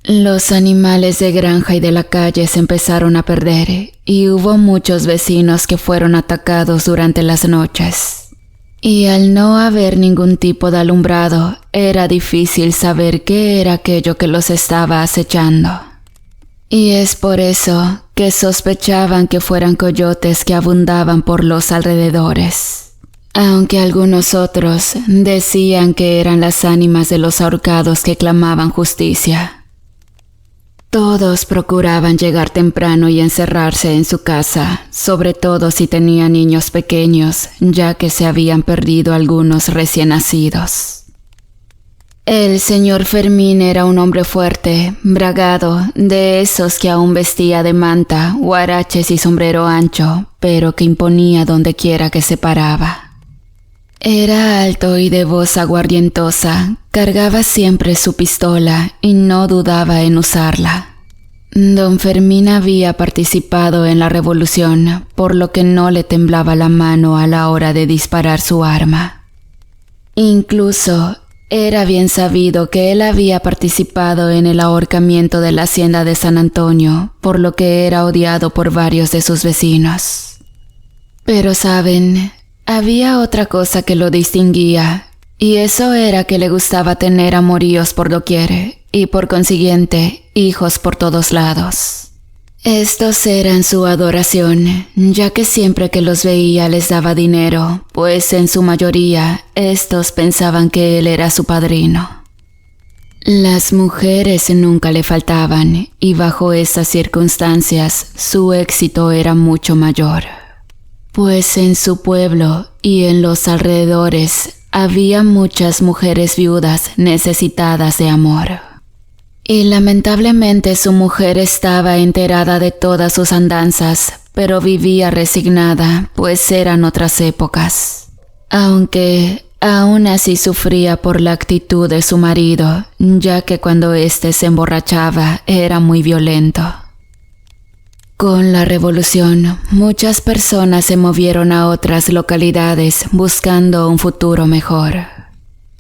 Speaker 1: Los animales de granja y de la calle se empezaron a perder y hubo muchos vecinos que fueron atacados durante las noches. Y al no haber ningún tipo de alumbrado, era difícil saber qué era aquello que los estaba acechando. Y es por eso que sospechaban que fueran coyotes que abundaban por los alrededores, aunque algunos otros decían que eran las ánimas de los ahorcados que clamaban justicia. Todos procuraban llegar temprano y encerrarse en su casa, sobre todo si tenían niños pequeños, ya que se habían perdido algunos recién nacidos. El señor Fermín era un hombre fuerte, bragado, de esos que aún vestía de manta, huaraches y sombrero ancho, pero que imponía donde quiera que se paraba. Era alto y de voz aguardientosa, cargaba siempre su pistola y no dudaba en usarla. Don Fermín había participado en la revolución, por lo que no le temblaba la mano a la hora de disparar su arma. Incluso, era bien sabido que él había participado en el ahorcamiento de la hacienda de San Antonio, por lo que era odiado por varios de sus vecinos. Pero saben, había otra cosa que lo distinguía, y eso era que le gustaba tener amoríos por doquier, y por consiguiente, hijos por todos lados. Estos eran su adoración, ya que siempre que los veía les daba dinero, pues en su mayoría, estos pensaban que él era su padrino. Las mujeres nunca le faltaban, y bajo esas circunstancias, su éxito era mucho mayor. Pues en su pueblo y en los alrededores había muchas mujeres viudas necesitadas de amor. Y lamentablemente su mujer estaba enterada de todas sus andanzas, pero vivía resignada, pues eran otras épocas. Aunque aún así sufría por la actitud de su marido, ya que cuando éste se emborrachaba era muy violento. Con la revolución, muchas personas se movieron a otras localidades buscando un futuro mejor.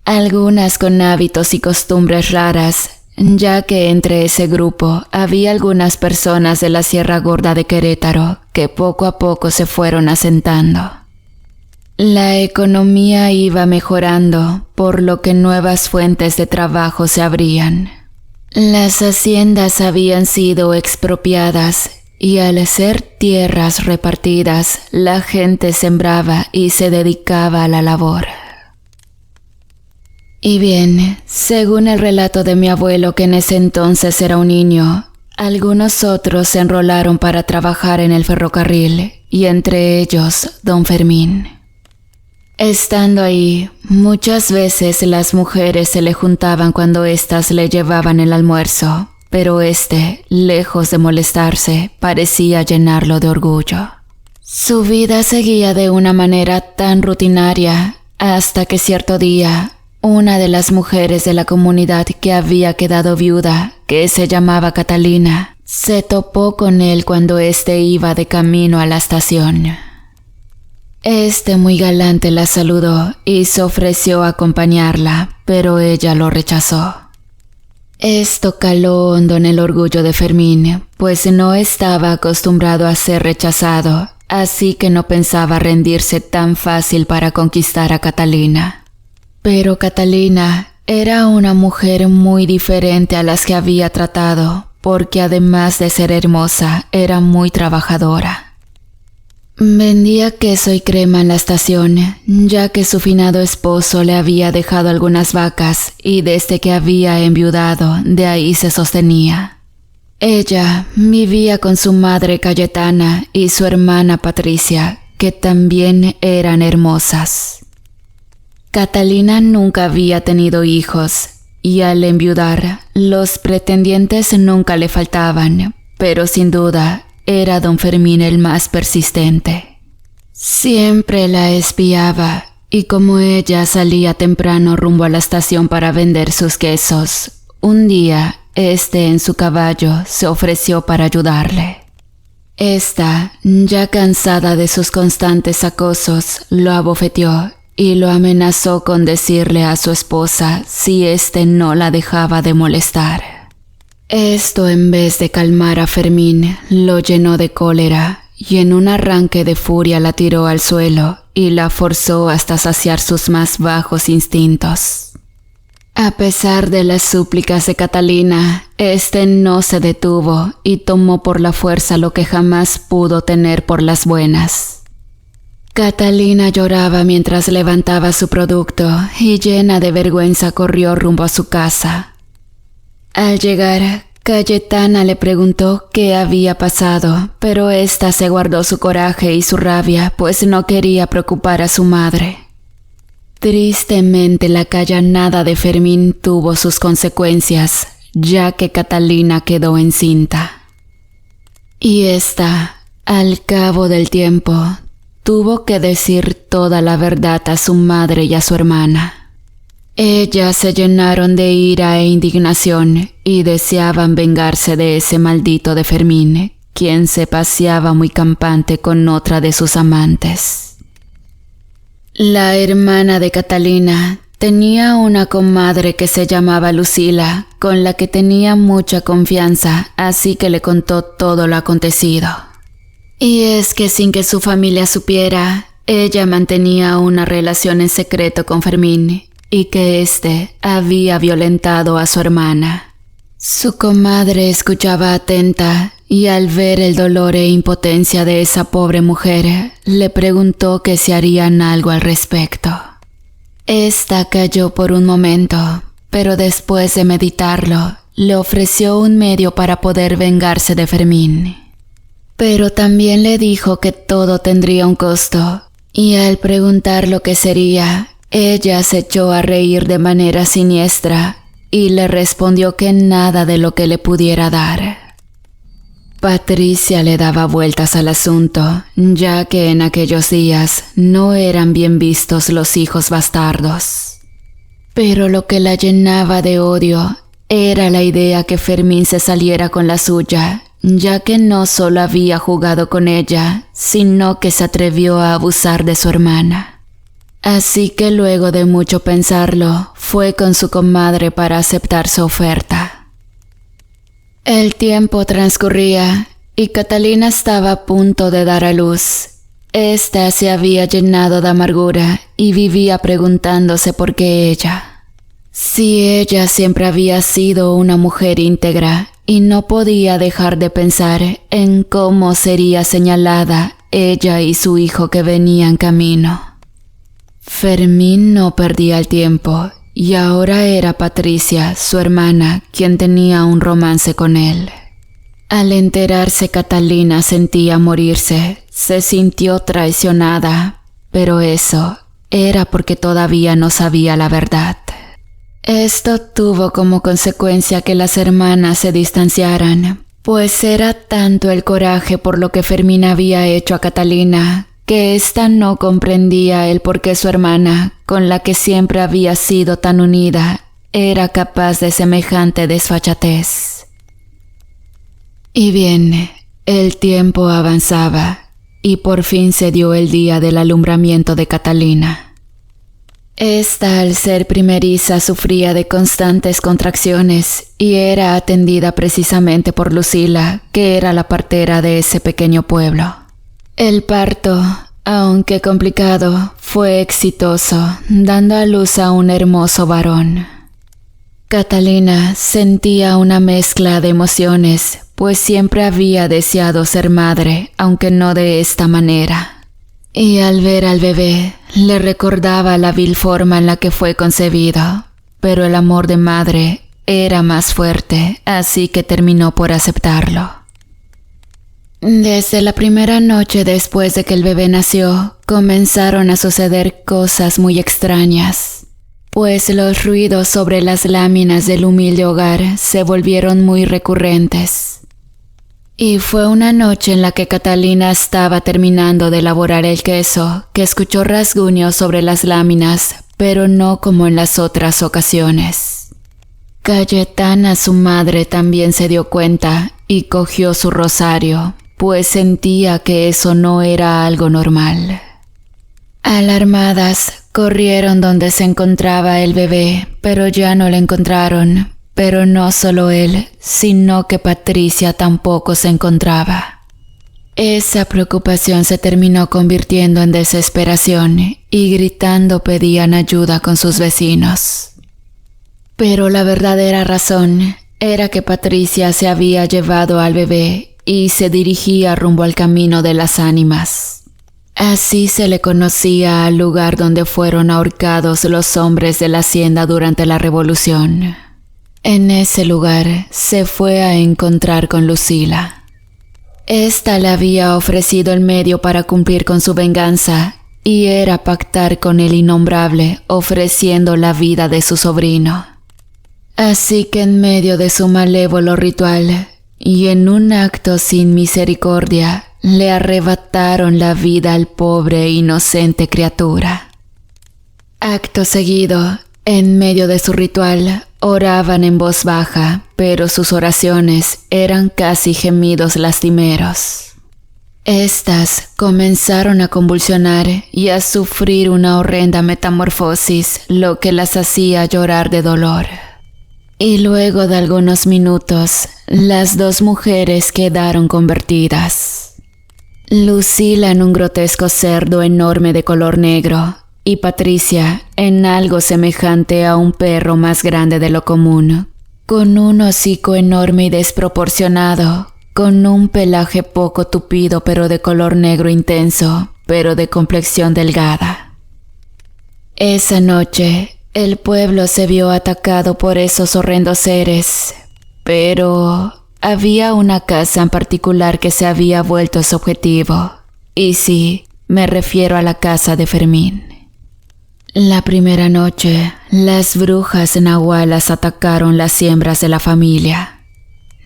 Speaker 1: Algunas con hábitos y costumbres raras, ya que entre ese grupo había algunas personas de la Sierra Gorda de Querétaro que poco a poco se fueron asentando. La economía iba mejorando, por lo que nuevas fuentes de trabajo se abrían. Las haciendas habían sido expropiadas y al ser tierras repartidas, la gente sembraba y se dedicaba a la labor. Y bien, según el relato de mi abuelo, que en ese entonces era un niño, algunos otros se enrolaron para trabajar en el ferrocarril, y entre ellos, don Fermín. Estando ahí, muchas veces las mujeres se le juntaban cuando éstas le llevaban el almuerzo, pero lejos de molestarse, parecía llenarlo de orgullo. Su vida seguía de una manera tan rutinaria, hasta que cierto día, una de las mujeres de la comunidad que había quedado viuda, que se llamaba Catalina, se topó con él cuando iba de camino a la estación. Muy galante la saludó y se ofreció a acompañarla, pero ella lo rechazó. Esto caló hondo en el orgullo de Fermín, pues no estaba acostumbrado a ser rechazado, así que no pensaba rendirse tan fácil para conquistar a Catalina. Pero Catalina era una mujer muy diferente a las que había tratado, porque además de ser hermosa, era muy trabajadora. Vendía queso y crema en la estación, ya que su finado esposo le había dejado algunas vacas y desde que había enviudado, de ahí se sostenía. Ella vivía con su madre Cayetana y su hermana Patricia, que también eran hermosas. Catalina nunca había tenido hijos, y al enviudar, los pretendientes nunca le faltaban, pero sin duda, era don Fermín el más persistente. Siempre la espiaba y como ella salía temprano rumbo a la estación para vender sus quesos, un día, en su caballo, se ofreció para ayudarle. Esta, ya cansada de sus constantes acosos, lo abofeteó y lo amenazó con decirle a su esposa si no la dejaba de molestar. Esto, en vez de calmar a Fermín, lo llenó de cólera y en un arranque de furia la tiró al suelo y la forzó hasta saciar sus más bajos instintos. A pesar de las súplicas de Catalina, no se detuvo y tomó por la fuerza lo que jamás pudo tener por las buenas. Catalina lloraba mientras levantaba su producto y llena de vergüenza corrió rumbo a su casa. Al llegar, Cayetana le preguntó qué había pasado, pero ésta se guardó su coraje y su rabia, pues no quería preocupar a su madre. Tristemente, la callanada de Fermín tuvo sus consecuencias, ya que Catalina quedó encinta. Y esta, al cabo del tiempo, tuvo que decir toda la verdad a su madre y a su hermana. Ellas se llenaron de ira e indignación y deseaban vengarse de ese maldito de Fermín, quien se paseaba muy campante con otra de sus amantes. La hermana de Catalina tenía una comadre que se llamaba Lucila, con la que tenía mucha confianza, así que le contó todo lo acontecido. Y es que sin que su familia supiera, ella mantenía una relación en secreto con Fermín y que había violentado a su hermana. Su comadre escuchaba atenta y al ver el dolor e impotencia de esa pobre mujer, le preguntó que si harían algo al respecto. Esta calló por un momento, pero después de meditarlo, le ofreció un medio para poder vengarse de Fermín. Pero también le dijo que todo tendría un costo, y al preguntar lo que sería, ella se echó a reír de manera siniestra y le respondió que nada de lo que le pudiera dar. Patricia le daba vueltas al asunto, ya que en aquellos días no eran bien vistos los hijos bastardos. Pero lo que la llenaba de odio era la idea que Fermín se saliera con la suya, ya que no solo había jugado con ella, sino que se atrevió a abusar de su hermana. Así que luego de mucho pensarlo, fue con su comadre para aceptar su oferta. El tiempo transcurría y Catalina estaba a punto de dar a luz. Esta se había llenado de amargura y vivía preguntándose por qué ella. Si ella siempre había sido una mujer íntegra y no podía dejar de pensar en cómo sería señalada ella y su hijo que venían camino. Fermín no perdía el tiempo. Y ahora era Patricia, su hermana, quien tenía un romance con él. Al enterarse, Catalina sentía morirse, se sintió traicionada, pero eso era porque todavía no sabía la verdad. Esto tuvo como consecuencia que las hermanas se distanciaran, pues era tanto el coraje por lo que Fermín había hecho a Catalina, que ésta no comprendía el por qué su hermana, con la que siempre había sido tan unida, era capaz de semejante desfachatez. Y bien, el tiempo avanzaba, y por fin se dio el día del alumbramiento de Catalina. Esta, al ser primeriza, sufría de constantes contracciones, y era atendida precisamente por Lucila, que era la partera de ese pequeño pueblo. El parto, aunque complicado, fue exitoso, dando a luz a un hermoso varón. Catalina sentía una mezcla de emociones, pues siempre había deseado ser madre, aunque no de esta manera. Y al ver al bebé, le recordaba la vil forma en la que fue concebido, pero el amor de madre era más fuerte, así que terminó por aceptarlo. Desde la primera noche después de que el bebé nació, comenzaron a suceder cosas muy extrañas, pues los ruidos sobre las láminas del humilde hogar se volvieron muy recurrentes. Y fue una noche en la que Catalina estaba terminando de elaborar el queso que escuchó rasguños sobre las láminas, pero no como en las otras ocasiones. Cayetana, su madre, también se dio cuenta y cogió su rosario, pues sentía que eso no era algo normal. Alarmadas, corrieron donde se encontraba el bebé, pero ya no lo encontraron. Pero no solo él, sino que Patricia tampoco se encontraba. Esa preocupación se terminó convirtiendo en desesperación y gritando pedían ayuda con sus vecinos. Pero la verdadera razón era que Patricia se había llevado al bebé y se dirigía rumbo al camino de las ánimas. Así se le conocía al lugar donde fueron ahorcados los hombres de la hacienda durante la Revolución. En ese lugar se fue a encontrar con Lucila. Esta le había ofrecido el medio para cumplir con su venganza y era pactar con el innombrable ofreciendo la vida de su sobrino. Así que en medio de su malévolo ritual y en un acto sin misericordia le arrebataron la vida al pobre e inocente criatura. Acto seguido, en medio de su ritual, oraban en voz baja, pero sus oraciones eran casi gemidos lastimeros. Estas comenzaron a convulsionar y a sufrir una horrenda metamorfosis, lo que las hacía llorar de dolor. Y luego de algunos minutos, las dos mujeres quedaron convertidas. Lucila en un grotesco cerdo enorme de color negro, y Patricia en algo semejante a un perro más grande de lo común, con un hocico enorme y desproporcionado, con un pelaje poco tupido pero de color negro intenso, pero de complexión delgada. Esa noche, el pueblo se vio atacado por esos horrendos seres, pero había una casa en particular que se había vuelto su objetivo, y sí, me refiero a la casa de Fermín. La primera noche, las brujas nahualas atacaron las siembras de la familia.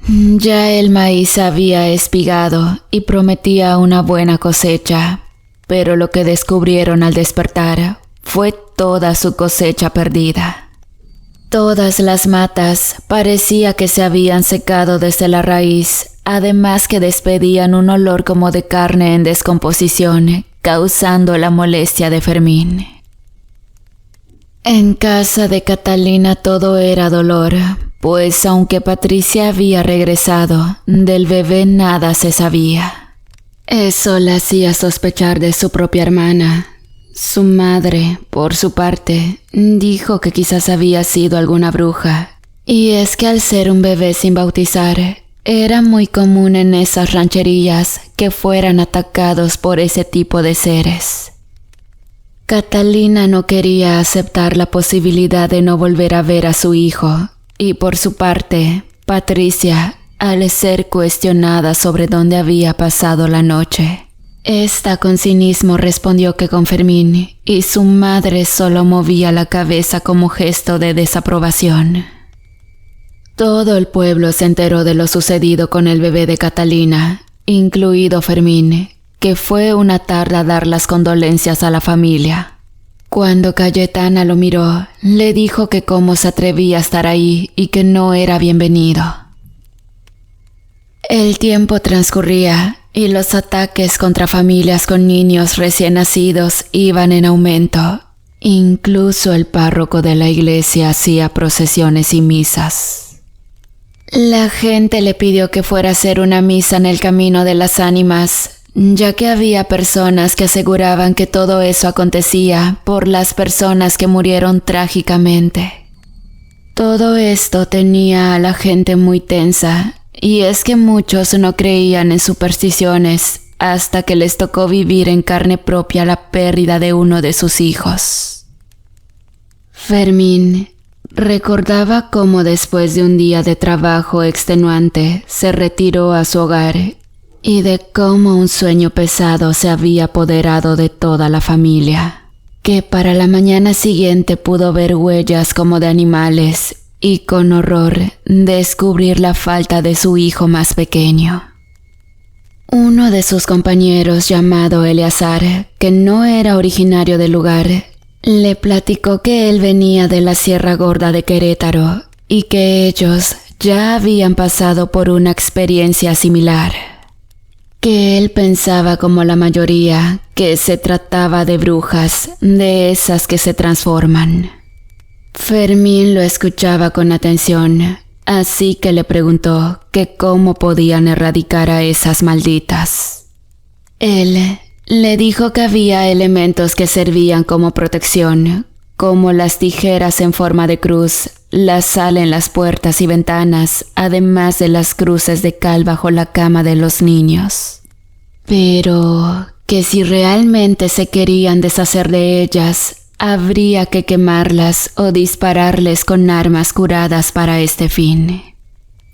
Speaker 1: Ya el maíz había espigado y prometía una buena cosecha, pero lo que descubrieron al despertar fue toda su cosecha perdida. Todas las matas parecía que se habían secado desde la raíz, además que despedían un olor como de carne en descomposición, causando la molestia de Fermín. En casa de Catalina todo era dolor, pues aunque Patricia había regresado, del bebé nada se sabía. Eso la hacía sospechar de su propia hermana. Su madre, por su parte, dijo que quizás había sido alguna bruja, y es que al ser un bebé sin bautizar, era muy común en esas rancherías que fueran atacados por ese tipo de seres. Catalina no quería aceptar la posibilidad de no volver a ver a su hijo, y por su parte, Patricia, al ser cuestionada sobre dónde había pasado la noche, esta con cinismo respondió que con Fermín, y su madre solo movía la cabeza como gesto de desaprobación. Todo el pueblo se enteró de lo sucedido con el bebé de Catalina, incluido Fermín, que fue una tarde a dar las condolencias a la familia. Cuando Cayetana lo miró, le dijo que cómo se atrevía a estar ahí y que no era bienvenido. El tiempo transcurría y los ataques contra familias con niños recién nacidos iban en aumento. Incluso el párroco de la iglesia hacía procesiones y misas. La gente le pidió que fuera a hacer una misa en el camino de las ánimas, ya que había personas que aseguraban que todo eso acontecía por las personas que murieron trágicamente. Todo esto tenía a la gente muy tensa, y es que muchos no creían en supersticiones hasta que les tocó vivir en carne propia la pérdida de uno de sus hijos. Fermín recordaba cómo después de un día de trabajo extenuante se retiró a su hogar y de cómo un sueño pesado se había apoderado de toda la familia, que para la mañana siguiente pudo ver huellas como de animales y con horror descubrir la falta de su hijo más pequeño. Uno de sus compañeros, llamado Eleazar, que no era originario del lugar, le platicó que él venía de la Sierra Gorda de Querétaro y que ellos ya habían pasado por una experiencia similar. Que él pensaba como la mayoría, que se trataba de brujas, de esas que se transforman. Fermín lo escuchaba con atención, así que le preguntó que cómo podían erradicar a esas malditas. Él le dijo que había elementos que servían como protección, como las tijeras en forma de cruz, la sal en las puertas y ventanas, además de las cruces de cal bajo la cama de los niños. Pero que si realmente se querían deshacer de ellas, habría que quemarlas o dispararles con armas curadas para este fin.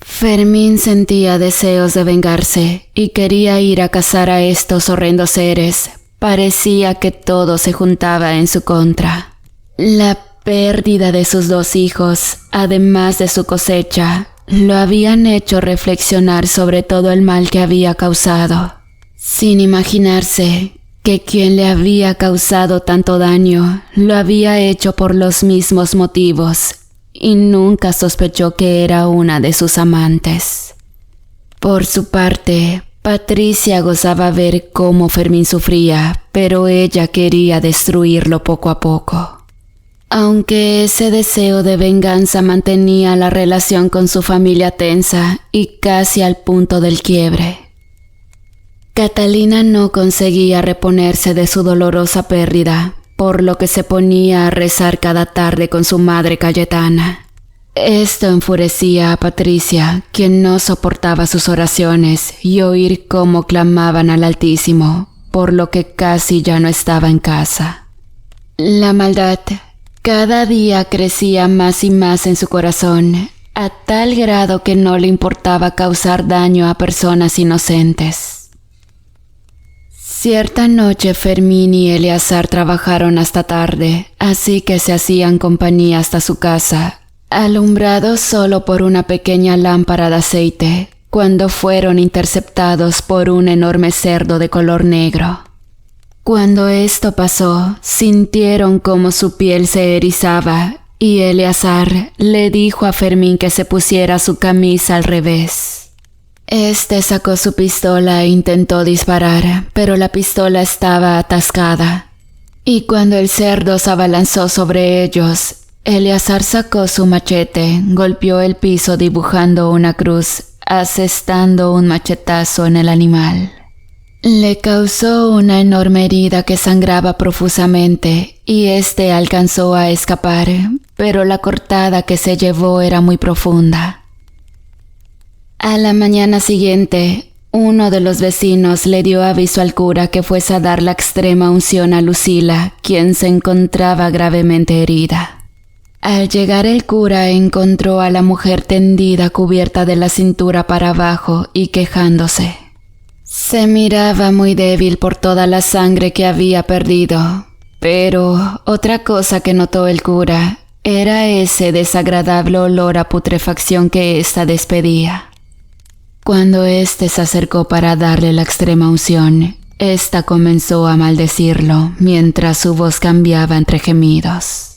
Speaker 1: Fermín sentía deseos de vengarse y quería ir a cazar a estos horrendos seres. Parecía que todo se juntaba en su contra. La pérdida de sus 2 hijos, además de su cosecha, lo habían hecho reflexionar sobre todo el mal que había causado, sin imaginarse que quien le había causado tanto daño lo había hecho por los mismos motivos y nunca sospechó que era una de sus amantes. Por su parte, Patricia gozaba ver cómo Fermín sufría, pero ella quería destruirlo poco a poco. Aunque ese deseo de venganza mantenía la relación con su familia tensa y casi al punto del quiebre. Catalina no conseguía reponerse de su dolorosa pérdida, por lo que se ponía a rezar cada tarde con su madre Cayetana. Esto enfurecía a Patricia, quien no soportaba sus oraciones y oír cómo clamaban al Altísimo, por lo que casi ya no estaba en casa. La maldad cada día crecía más y más en su corazón, a tal grado que no le importaba causar daño a personas inocentes. Cierta noche Fermín y Eleazar trabajaron hasta tarde, así que se hacían compañía hasta su casa, alumbrados solo por una pequeña lámpara de aceite, cuando fueron interceptados por un enorme cerdo de color negro. Cuando esto pasó, sintieron cómo su piel se erizaba y Eleazar le dijo a Fermín que se pusiera su camisa al revés. Este sacó su pistola e intentó disparar, pero la pistola estaba atascada. Y cuando el cerdo se abalanzó sobre ellos, Eleazar sacó su machete, golpeó el piso dibujando una cruz, asestando un machetazo en el animal. Le causó una enorme herida que sangraba profusamente y este alcanzó a escapar, pero la cortada que se llevó era muy profunda. A la mañana siguiente, uno de los vecinos le dio aviso al cura que fuese a dar la extrema unción a Lucila, quien se encontraba gravemente herida. Al llegar el cura encontró a la mujer tendida cubierta de la cintura para abajo y quejándose. Se miraba muy débil por toda la sangre que había perdido, pero otra cosa que notó el cura era ese desagradable olor a putrefacción que ésta despedía. Cuando éste se acercó para darle la extrema unción, ésta comenzó a maldecirlo mientras su voz cambiaba entre gemidos.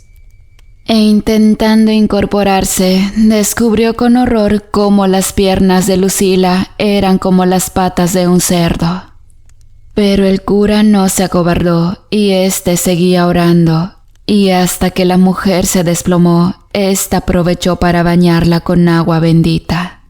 Speaker 1: E intentando incorporarse, descubrió con horror cómo las piernas de Lucila eran como las patas de un cerdo. Pero el cura no se acobardó y éste seguía orando, y hasta que la mujer se desplomó, ésta aprovechó para bañarla con agua bendita.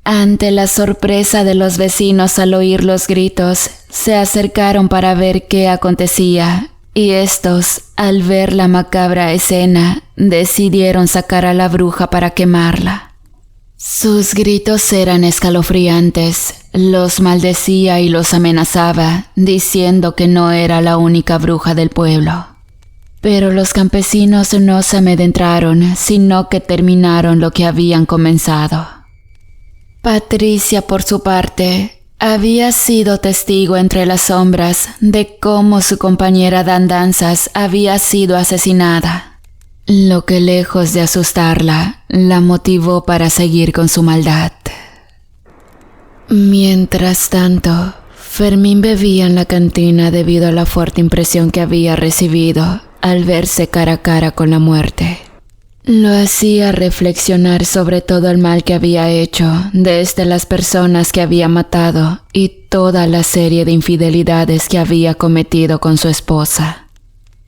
Speaker 1: Ante la sorpresa de los vecinos al oír los gritos, se acercaron para ver qué acontecía, y estos, al ver la macabra escena, decidieron sacar a la bruja para quemarla. Sus gritos eran escalofriantes, los maldecía y los amenazaba, diciendo que no era la única bruja del pueblo. Pero los campesinos no se amedrentaron, sino que terminaron lo que habían comenzado. Patricia, por su parte, había sido testigo entre las sombras de cómo su compañera de andanzas había sido asesinada, lo que lejos de asustarla, la motivó para seguir con su maldad. Mientras tanto, Fermín bebía en la cantina debido a la fuerte impresión que había recibido al verse cara a cara con la muerte. Lo hacía reflexionar sobre todo el mal que había hecho, desde las personas que había matado y toda la serie de infidelidades que había cometido con su esposa.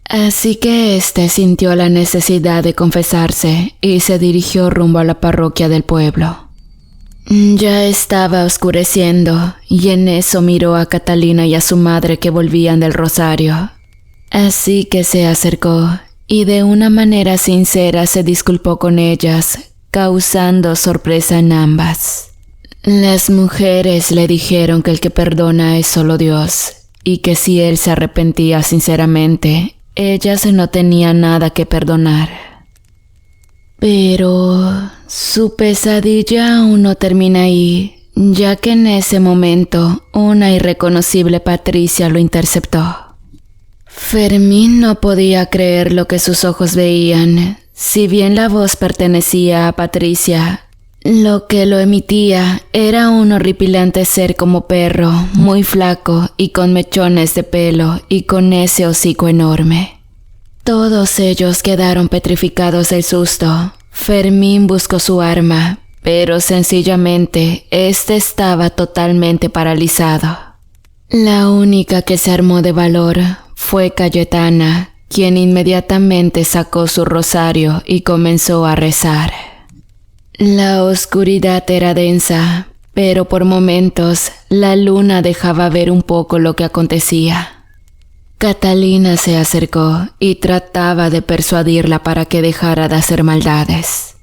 Speaker 1: Así que sintió la necesidad de confesarse y se dirigió rumbo a la parroquia del pueblo. Ya estaba oscureciendo y en eso miró a Catalina y a su madre que volvían del rosario. Así que se acercó y de una manera sincera se disculpó con ellas, causando sorpresa en ambas. Las mujeres le dijeron que el que perdona es solo Dios, y que si él se arrepentía sinceramente, ellas no tenían nada que perdonar. Pero su pesadilla aún no termina ahí, ya que en ese momento una irreconocible Patricia lo interceptó. Fermín no podía creer lo que sus ojos veían. Si bien la voz pertenecía a Patricia, lo que lo emitía era un horripilante ser como perro, muy flaco y con mechones de pelo y con ese hocico enorme. Todos ellos quedaron petrificados del susto. Fermín buscó su arma, pero sencillamente estaba totalmente paralizado. La única que se armó de valor fue Cayetana, quien inmediatamente sacó su rosario y comenzó a rezar. La oscuridad era densa, pero por momentos la luna dejaba ver un poco lo que acontecía. Catalina se acercó y trataba de persuadirla para que dejara de hacer maldades.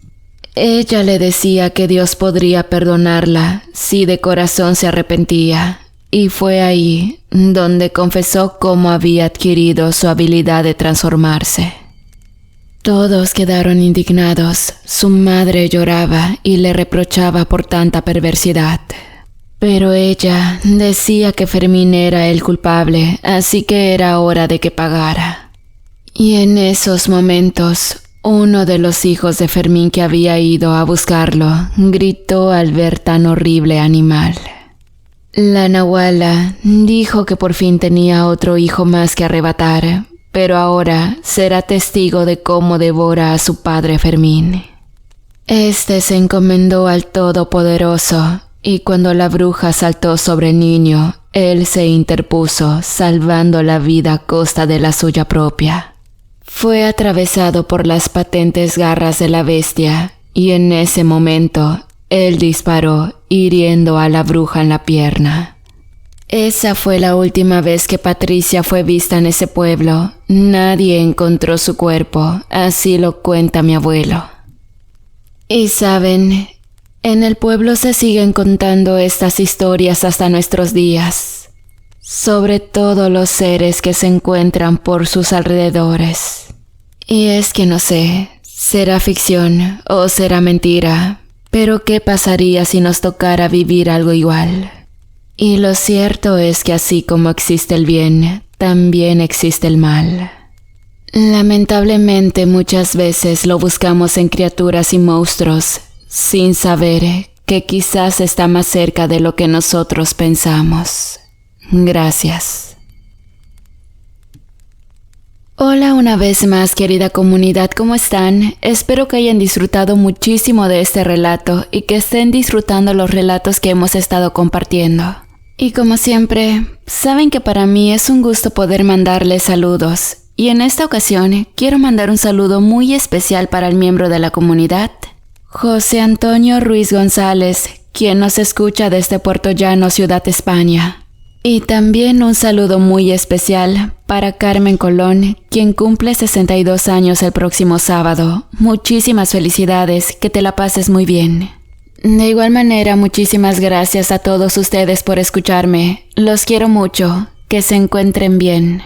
Speaker 1: Ella le decía que Dios podría perdonarla si de corazón se arrepentía. Y fue ahí donde confesó cómo había adquirido su habilidad de transformarse. Todos quedaron indignados. Su madre lloraba y le reprochaba por tanta perversidad. Pero ella decía que Fermín era el culpable, así que era hora de que pagara. Y en esos momentos, uno de los hijos de Fermín que había ido a buscarlo gritó al ver tan horrible animal. La nahuala dijo que por fin tenía otro hijo más que arrebatar, pero ahora será testigo de cómo devora a su padre Fermín. Se encomendó al Todopoderoso, y cuando la bruja saltó sobre el niño, él se interpuso, salvando la vida a costa de la suya propia. Fue atravesado por las patentes garras de la bestia, y en ese momento él disparó, hiriendo a la bruja en la pierna. Esa fue la última vez que Patricia fue vista en ese pueblo. Nadie encontró su cuerpo, así lo cuenta mi abuelo. Y saben, en el pueblo se siguen contando estas historias hasta nuestros días, sobre todo los seres que se encuentran por sus alrededores. Y es que no sé, será ficción o será mentira, pero ¿qué pasaría si nos tocara vivir algo igual? Y lo cierto es que así como existe el bien, también existe el mal. Lamentablemente muchas veces lo buscamos en criaturas y monstruos, sin saber que quizás está más cerca de lo que nosotros pensamos. Gracias. Hola una vez más, querida comunidad, ¿cómo están? Espero que hayan disfrutado muchísimo de este relato y que estén disfrutando los relatos que hemos estado compartiendo. Y como siempre, saben que para mí es un gusto poder mandarles saludos. Y en esta ocasión quiero mandar un saludo muy especial para el miembro de la comunidad, José Antonio Ruiz González, quien nos escucha desde Puerto Llano, Ciudad España. Y también un saludo muy especial para Carmen Colón, quien cumple 62 años el próximo sábado. Muchísimas felicidades, que te la pases muy bien. De igual manera, muchísimas gracias a todos ustedes por escucharme. Los quiero mucho, que se encuentren bien.